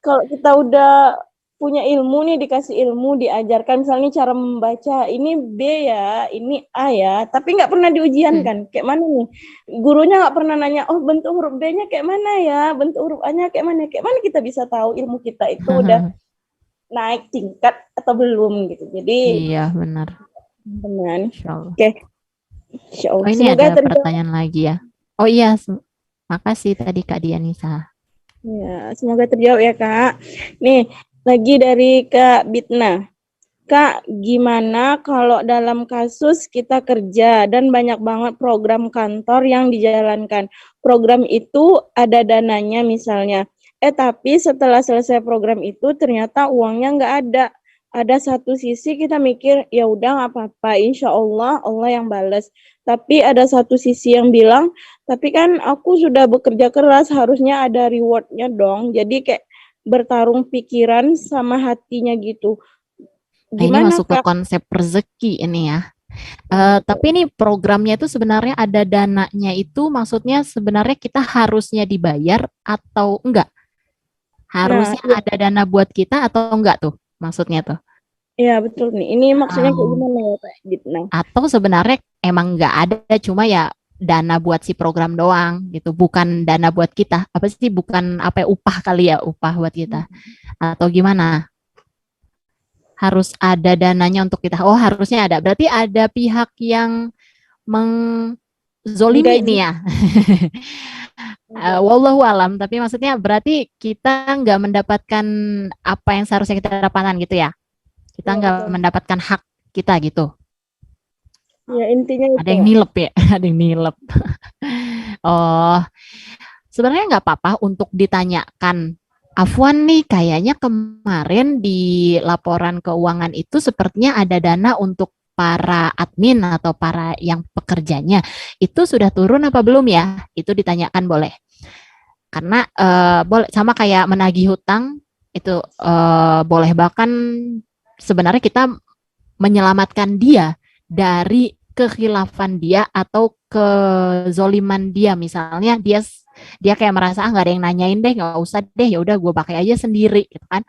Kalau kita udah punya ilmu nih, dikasih ilmu, diajarkan misalnya cara membaca, ini B ya, ini A ya, tapi nggak pernah diujiankan. Kayak mana nih? Gurunya nggak pernah nanya, oh bentuk huruf B-nya kayak mana ya, bentuk huruf A-nya kayak mana? Kayak mana kita bisa tahu ilmu kita itu udah naik tingkat atau belum gitu. Jadi iya benar. teman. Oke. Insya Allah. Oh, ini semoga ada pertanyaan lagi ya. Oh iya, makasih tadi Kak Dianisa. Ya, semoga terjawab ya Kak. Nih, lagi dari Kak Bitna. Kak, gimana kalau dalam kasus kita kerja dan banyak banget program kantor yang dijalankan. Program itu ada dananya misalnya. Tapi setelah selesai program itu ternyata uangnya nggak ada. Ada satu sisi kita mikir, ya udah nggak apa-apa, insya Allah Allah yang balas. Tapi ada satu sisi yang bilang, tapi kan aku sudah bekerja keras, harusnya ada rewardnya dong. Jadi kayak bertarung pikiran sama hatinya gitu. Nah, ini masuk ke konsep rezeki ini ya. Tapi ini programnya itu sebenarnya ada dananya itu maksudnya sebenarnya kita harusnya dibayar atau enggak? Nah, Harusnya iya, ada dana buat kita atau enggak tuh maksudnya tuh? iya betul nih. Ini maksudnya kayak Um, gimana ya, Pak? Gitu. Nah, atau sebenarnya emang enggak ada cuma ya dana buat si program doang gitu, bukan dana buat kita. Apa sih bukan apa ya, upah kali ya, upah buat kita atau gimana? Harus ada dananya untuk kita. Oh, harusnya ada. Berarti ada pihak yang menzolimi menggaji. nih ya. Wallahu alam, tapi maksudnya berarti kita nggak mendapatkan apa yang seharusnya kita dapatkan gitu ya. Kita Iya nggak betul. mendapatkan hak kita gitu. Ya intinya Ada itu. yang nilep ya, ada yang nilep. Oh, sebenarnya nggak apa-apa untuk ditanyakan. Afwan nih, kayaknya kemarin di laporan keuangan itu sepertinya ada dana untuk para admin atau para yang pekerjanya. Itu sudah turun apa belum ya? Itu ditanyakan boleh. Karena boleh sama kayak menagih hutang itu boleh, bahkan sebenarnya kita menyelamatkan dia dari kekhilafan dia atau kezoliman dia, misalnya dia kayak merasa nggak ada yang nanyain deh, nggak usah deh, ya udah gue pakai aja sendiri gitu kan.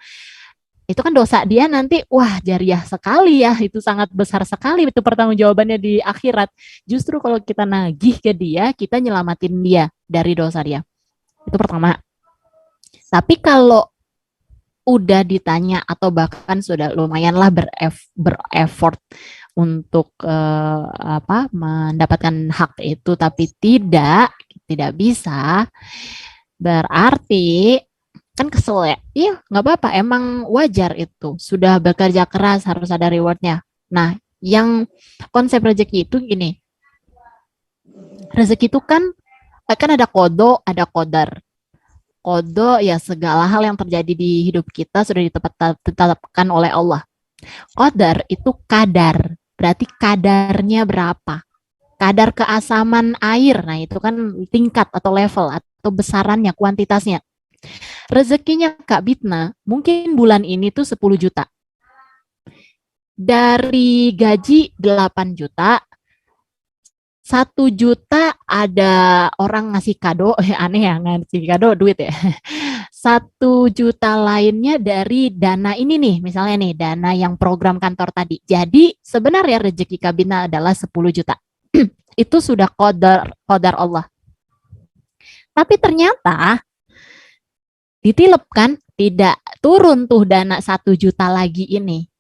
Itu kan dosa dia nanti, wah jariah sekali ya, itu sangat besar sekali itu pertanggungjawabannya di akhirat. Justru kalau kita nagih ke dia, kita nyelamatin dia dari dosa dia. Itu pertama. Tapi kalau udah ditanya atau bahkan sudah lumayanlah bereffort untuk mendapatkan hak itu tapi tidak bisa, berarti kan kesel ya. Iya, nggak apa-apa, emang wajar itu. Sudah bekerja keras harus ada rewardnya. Nah, yang konsep rezeki itu gini, rezeki itu kan ada kodo, ada kodar. Kodo ya segala hal yang terjadi di hidup kita sudah ditetapkan oleh Allah. Qadar itu kadar, berarti kadarnya berapa? Kadar keasaman air, nah itu kan tingkat atau level atau besarannya, kuantitasnya. Rezekinya Kak Bitna, mungkin bulan ini tuh 10 juta. Dari gaji 8 juta, 1 juta ada orang ngasih kado, aneh ya ngasih kado duit ya. 1 juta lainnya dari dana ini nih, misalnya nih dana yang program kantor tadi. Jadi sebenarnya rezeki Kabina adalah 10 juta. Itu sudah kodar kodar Allah. Tapi ternyata ditilep kan, tidak turun tuh dana 1 juta lagi ini.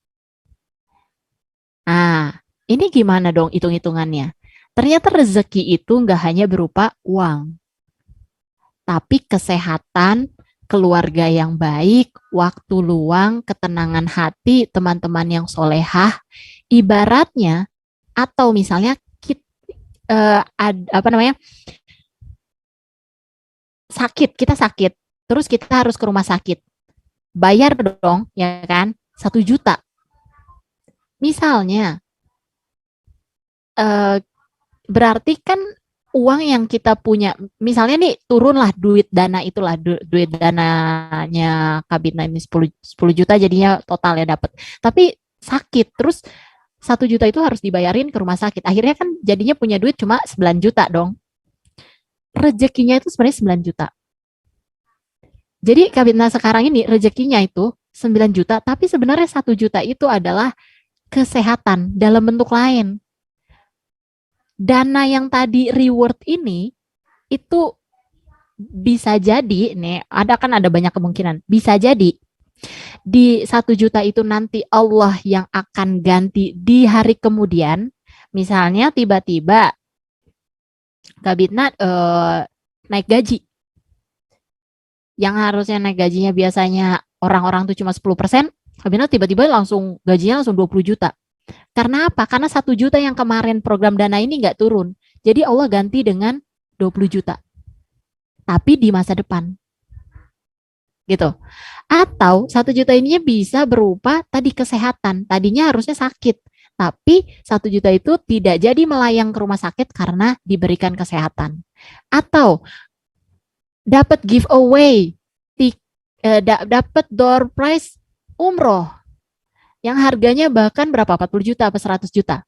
Nah, ini gimana dong hitung-hitungannya? Ternyata rezeki itu nggak hanya berupa uang, tapi kesehatan, keluarga yang baik, waktu luang, ketenangan hati, teman-teman yang solehah, ibaratnya, atau misalnya apa namanya, kita sakit, terus kita harus ke rumah sakit, bayar dong, ya kan, 1 juta. Misalnya, eh, berarti kan uang yang kita punya, misalnya nih turunlah duit dana itulah, duit dananya Kabitna ini 10 juta jadinya total ya dapat. Tapi sakit terus 1 juta itu harus dibayarin ke rumah sakit. Akhirnya kan jadinya punya duit cuma 9 juta dong. Rezekinya itu sebenarnya 9 juta. Jadi Kabitna sekarang ini rezekinya itu 9 juta, tapi sebenarnya 1 juta itu adalah kesehatan dalam bentuk lain. Dana yang tadi reward ini itu bisa jadi nih, ada banyak kemungkinan, bisa jadi di 1 juta itu nanti Allah yang akan ganti di hari kemudian. Misalnya tiba-tiba Kabitna naik gaji, yang harusnya naik gajinya biasanya orang-orang tuh cuma 10%, Kabitna tiba-tiba langsung gajinya langsung 20 juta. Karena apa? Karena 1 juta yang kemarin program dana ini nggak turun. Jadi Allah ganti dengan 20 juta. Tapi di masa depan. Gitu. Atau 1 juta ininya bisa berupa tadi kesehatan. Tadinya harusnya sakit. Tapi 1 juta itu tidak jadi melayang ke rumah sakit karena diberikan kesehatan. Atau dapat giveaway, dapat door prize umroh yang harganya bahkan berapa, 40 juta atau 100 juta.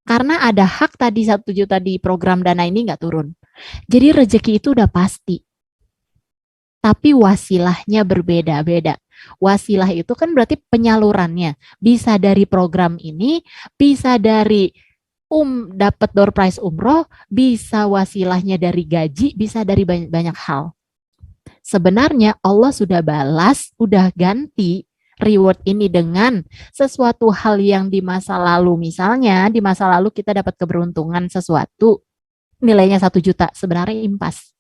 Karena ada hak tadi 1 juta di program dana ini nggak turun. Jadi rezeki itu udah pasti. Tapi wasilahnya berbeda-beda. Wasilah itu kan berarti penyalurannya. Bisa dari program ini, bisa dari dapat door prize umroh, bisa wasilahnya dari gaji, bisa dari banyak, banyak hal. Sebenarnya Allah sudah balas, udah ganti reward ini dengan sesuatu hal yang di masa lalu. Misalnya di masa lalu kita dapat keberuntungan sesuatu, nilainya 1 juta, sebenarnya impas.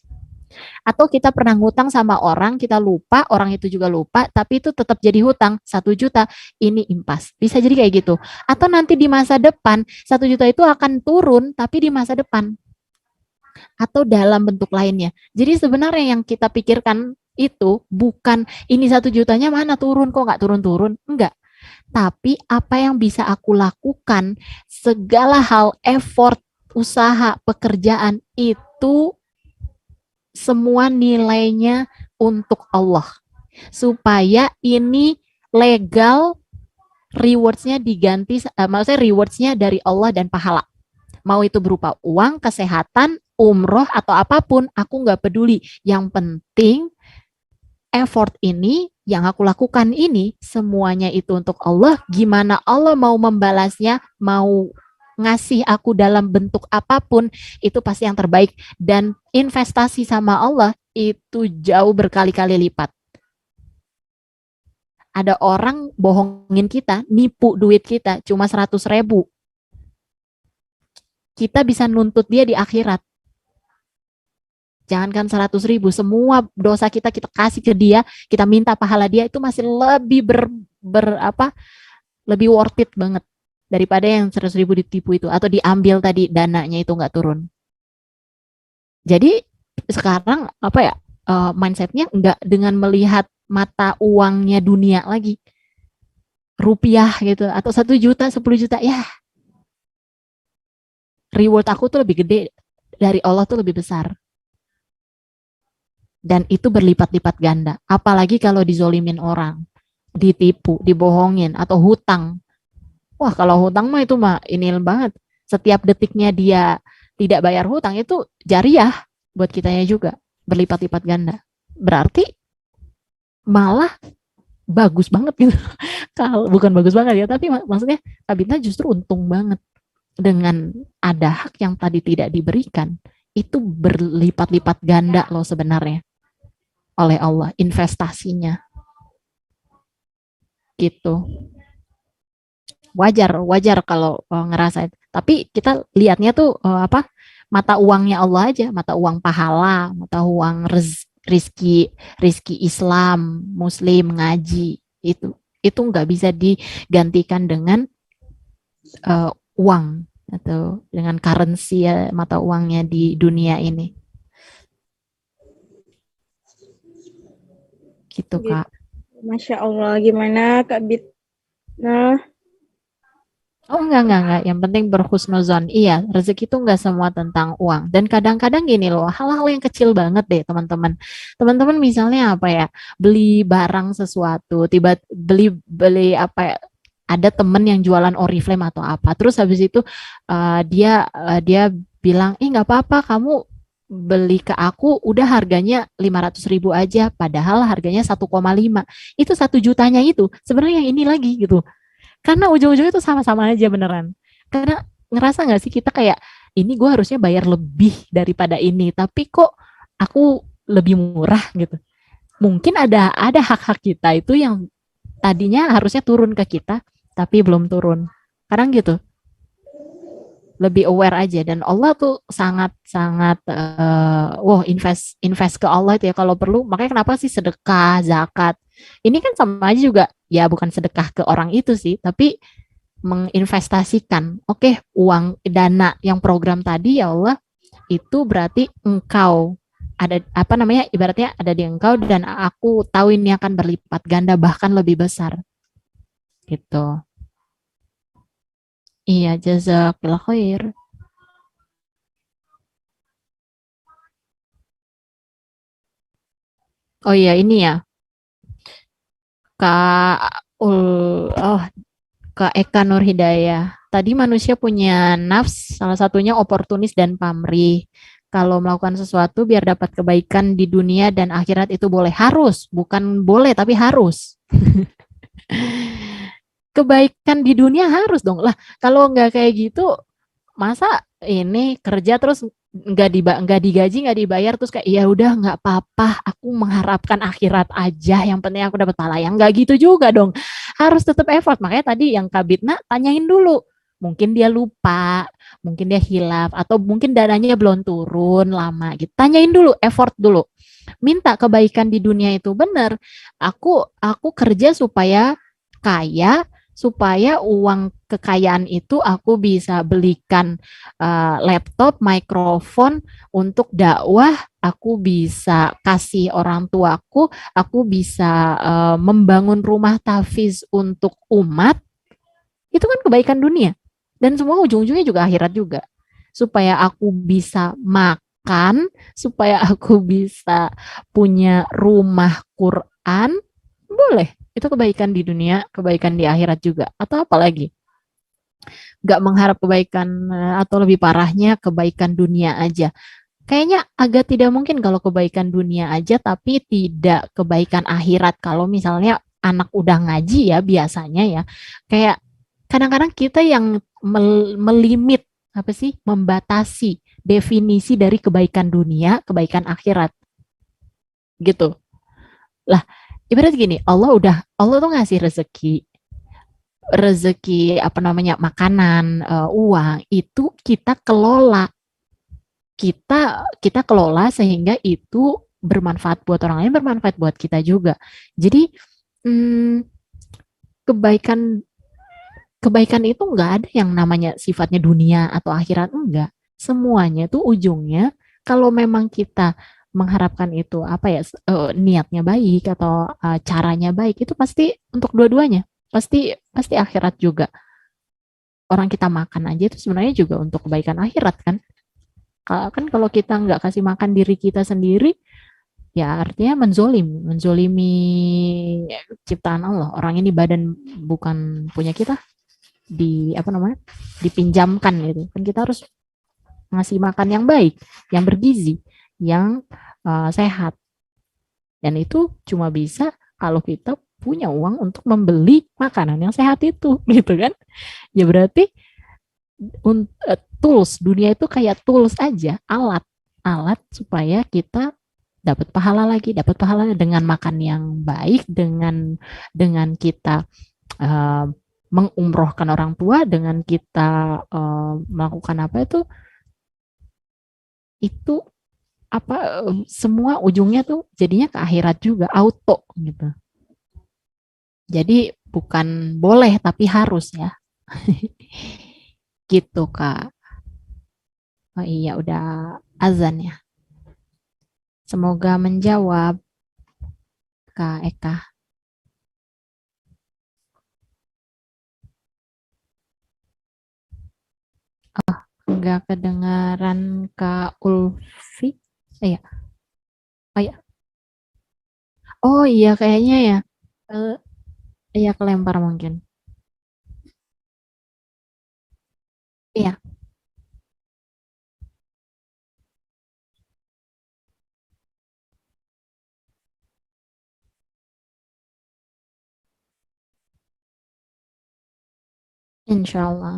Atau kita pernah ngutang sama orang, kita lupa, orang itu juga lupa, tapi itu tetap jadi hutang 1 juta, ini impas. Bisa jadi kayak gitu. Atau nanti di masa depan 1 juta itu akan turun, tapi di masa depan atau dalam bentuk lainnya. Jadi sebenarnya yang kita pikirkan itu bukan ini 1 jutanya mana turun kok nggak turun-turun, enggak. Tapi apa yang bisa aku lakukan, segala hal, effort, usaha, pekerjaan itu semua nilainya untuk Allah. Supaya ini legal, rewards-nya diganti, maksudnya rewards-nya dari Allah dan pahala. Mau itu berupa uang, kesehatan, umroh, atau apapun, aku nggak peduli. Yang penting effort ini yang aku lakukan ini semuanya itu untuk Allah. Gimana Allah mau membalasnya, mau ngasih aku dalam bentuk apapun, itu pasti yang terbaik. Dan investasi sama Allah itu jauh berkali-kali lipat. Ada orang bohongin kita, nipu duit kita cuma 100.000. Kita bisa nuntut dia di akhirat. Jangankan 100.000, semua dosa kita kita kasih ke dia, kita minta pahala dia, itu masih lebih lebih worth it banget daripada yang 100.000 ditipu itu atau diambil tadi dananya itu nggak turun. Jadi sekarang apa ya, mindsetnya nggak dengan melihat mata uangnya dunia lagi, rupiah gitu, atau 1 juta, 10 juta, ya reward aku tuh lebih gede dari Allah, tuh lebih besar. Dan itu berlipat-lipat ganda. Apalagi kalau dizolimin orang, ditipu, dibohongin, atau hutang. Wah, kalau hutang mah itu mah ini banget. Setiap detiknya dia tidak bayar hutang itu jariah buat kitanya juga. Berlipat-lipat ganda. Berarti malah bagus banget gitu. Kalau bukan bagus banget ya, tapi maksudnya Kak Bintang justru untung banget dengan ada hak yang tadi tidak diberikan. Itu berlipat-lipat ganda loh sebenarnya oleh Allah investasinya gitu. Wajar kalau ngerasa itu. Tapi kita lihatnya tuh apa, mata uangnya Allah aja, mata uang pahala, mata uang rizki, rizki Islam, Muslim, ngaji, itu nggak bisa digantikan dengan uang atau dengan currency ya, mata uangnya di dunia ini gitu Gitu. Kak. Masya Allah, gimana Kak Bit? Nah, Oh enggak. Yang penting berhusnuzon. Iya, rezeki itu enggak semua tentang uang. Dan kadang-kadang gini loh, hal-hal yang kecil banget deh teman-teman. Teman-teman misalnya apa ya, beli barang sesuatu, tiba beli beli apa ya, ada temen yang jualan Oriflame atau apa. Terus habis itu dia bilang, nggak apa-apa, kamu beli ke aku udah harganya 500.000 aja, padahal harganya 1,5. Itu 1 jutanya itu sebenarnya yang ini lagi gitu. Karena ujung-ujungnya itu sama-sama aja beneran. Karena ngerasa nggak sih kita kayak ini gue harusnya bayar lebih daripada ini, tapi kok aku lebih murah gitu. Mungkin ada hak-hak kita itu yang tadinya harusnya turun ke kita, tapi belum turun. Kadang gitu, lebih aware aja. Dan Allah tuh sangat-sangat wow, invest invest ke Allah itu ya kalau perlu. Makanya kenapa sih sedekah, zakat? Ini kan sama aja juga, ya bukan sedekah ke orang itu sih, tapi menginvestasikan. Oke, uang dana yang program tadi ya Allah, itu berarti engkau ada apa namanya, ibaratnya ada di engkau dan aku tahu ini akan berlipat ganda bahkan lebih besar gitu. Iya, jazakallah khair. Oh iya, ini ya Kak oh Kak Eka Nur Hidayah. Tadi manusia punya nafs, salah satunya oportunis dan pamrih. Kalau melakukan sesuatu biar dapat kebaikan di dunia dan akhirat itu boleh, harus, bukan boleh tapi harus. Kebaikan di dunia harus dong lah. Kalau nggak kayak gitu, masa ini kerja terus nggak digaji nggak dibayar terus kayak ya udah nggak apa-apa aku mengharapkan akhirat aja yang penting aku dapat pahala yang nggak gitu juga dong harus tetap effort makanya tadi yang Kabitna tanyain dulu mungkin dia lupa mungkin dia hilaf atau mungkin dananya belum turun lama gitu tanyain dulu effort dulu minta kebaikan di dunia itu benar aku kerja supaya kaya supaya uang kekayaan itu aku bisa belikan laptop, mikrofon untuk dakwah, aku bisa kasih orang tuaku, aku bisa membangun rumah tahfiz untuk umat, itu kan kebaikan dunia. Dan semua ujung-ujungnya juga akhirat juga. Supaya aku bisa makan, supaya aku bisa punya rumah Quran, boleh. Itu kebaikan di dunia, kebaikan di akhirat juga. Atau apa lagi? Gak mengharap kebaikan atau lebih parahnya kebaikan dunia aja. Kayaknya agak tidak mungkin kalau kebaikan dunia aja tapi tidak kebaikan akhirat. Kalau misalnya anak udah ngaji ya biasanya ya. Kayak kadang-kadang kita yang melimit apa sih? Membatasi definisi dari kebaikan dunia, kebaikan akhirat gitu. Lah, ibarat gini, Allah tuh ngasih rezeki apa namanya makanan, uang itu kita kelola kita kelola sehingga itu bermanfaat buat orang lain, bermanfaat buat kita juga. Jadi hmm, kebaikan kebaikan itu nggak ada yang namanya sifatnya dunia atau akhirat enggak. Semuanya tuh ujungnya kalau memang kita mengharapkan itu apa ya niatnya baik atau caranya baik itu pasti untuk dua-duanya. Pasti pasti akhirat juga. Orang kita makan aja itu sebenarnya juga untuk kebaikan akhirat kan. Kan kalau kita nggak kasih makan diri kita sendiri, ya artinya menzolimi ciptaan Allah. Orang ini badan bukan punya kita, apa namanya, dipinjamkan gitu. Kan kita harus ngasih makan yang baik, yang bergizi, yang sehat. Dan itu cuma bisa kalau kita punya uang untuk membeli makanan yang sehat itu, gitu kan? Ya berarti tools dunia itu kayak tools aja, alat supaya kita dapat pahala dengan makan yang baik, dengan kita uh, mengumrohkan orang tua, dengan kita melakukan apa itu apa semua ujungnya tuh jadinya ke akhirat juga auto gitu. Jadi bukan boleh tapi harus ya. Gitu Kak. Oh iya udah azan ya. Semoga menjawab Kak Eka. Enggak kedengaran Kak Ulfi. Iya. Oh iya. Oh iya kayaknya ya. Eh, iya kelempar mungkin. Iya, insya Allah.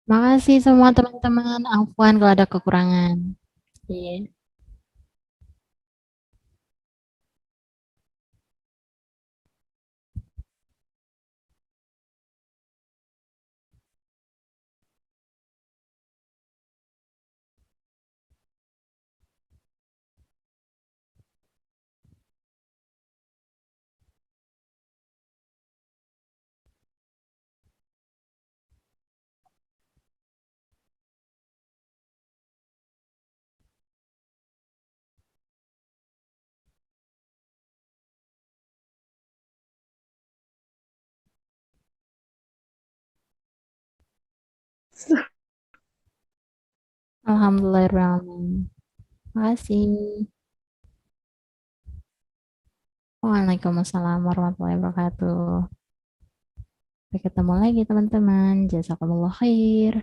Makasih semua teman-teman. Afwan kalau ada kekurangan. Iya. Alhamdulillah. Makasih. Waalaikumsalam warahmatullahi wabarakatuh. Sampai ketemu lagi teman-teman. Jazakumullah khair.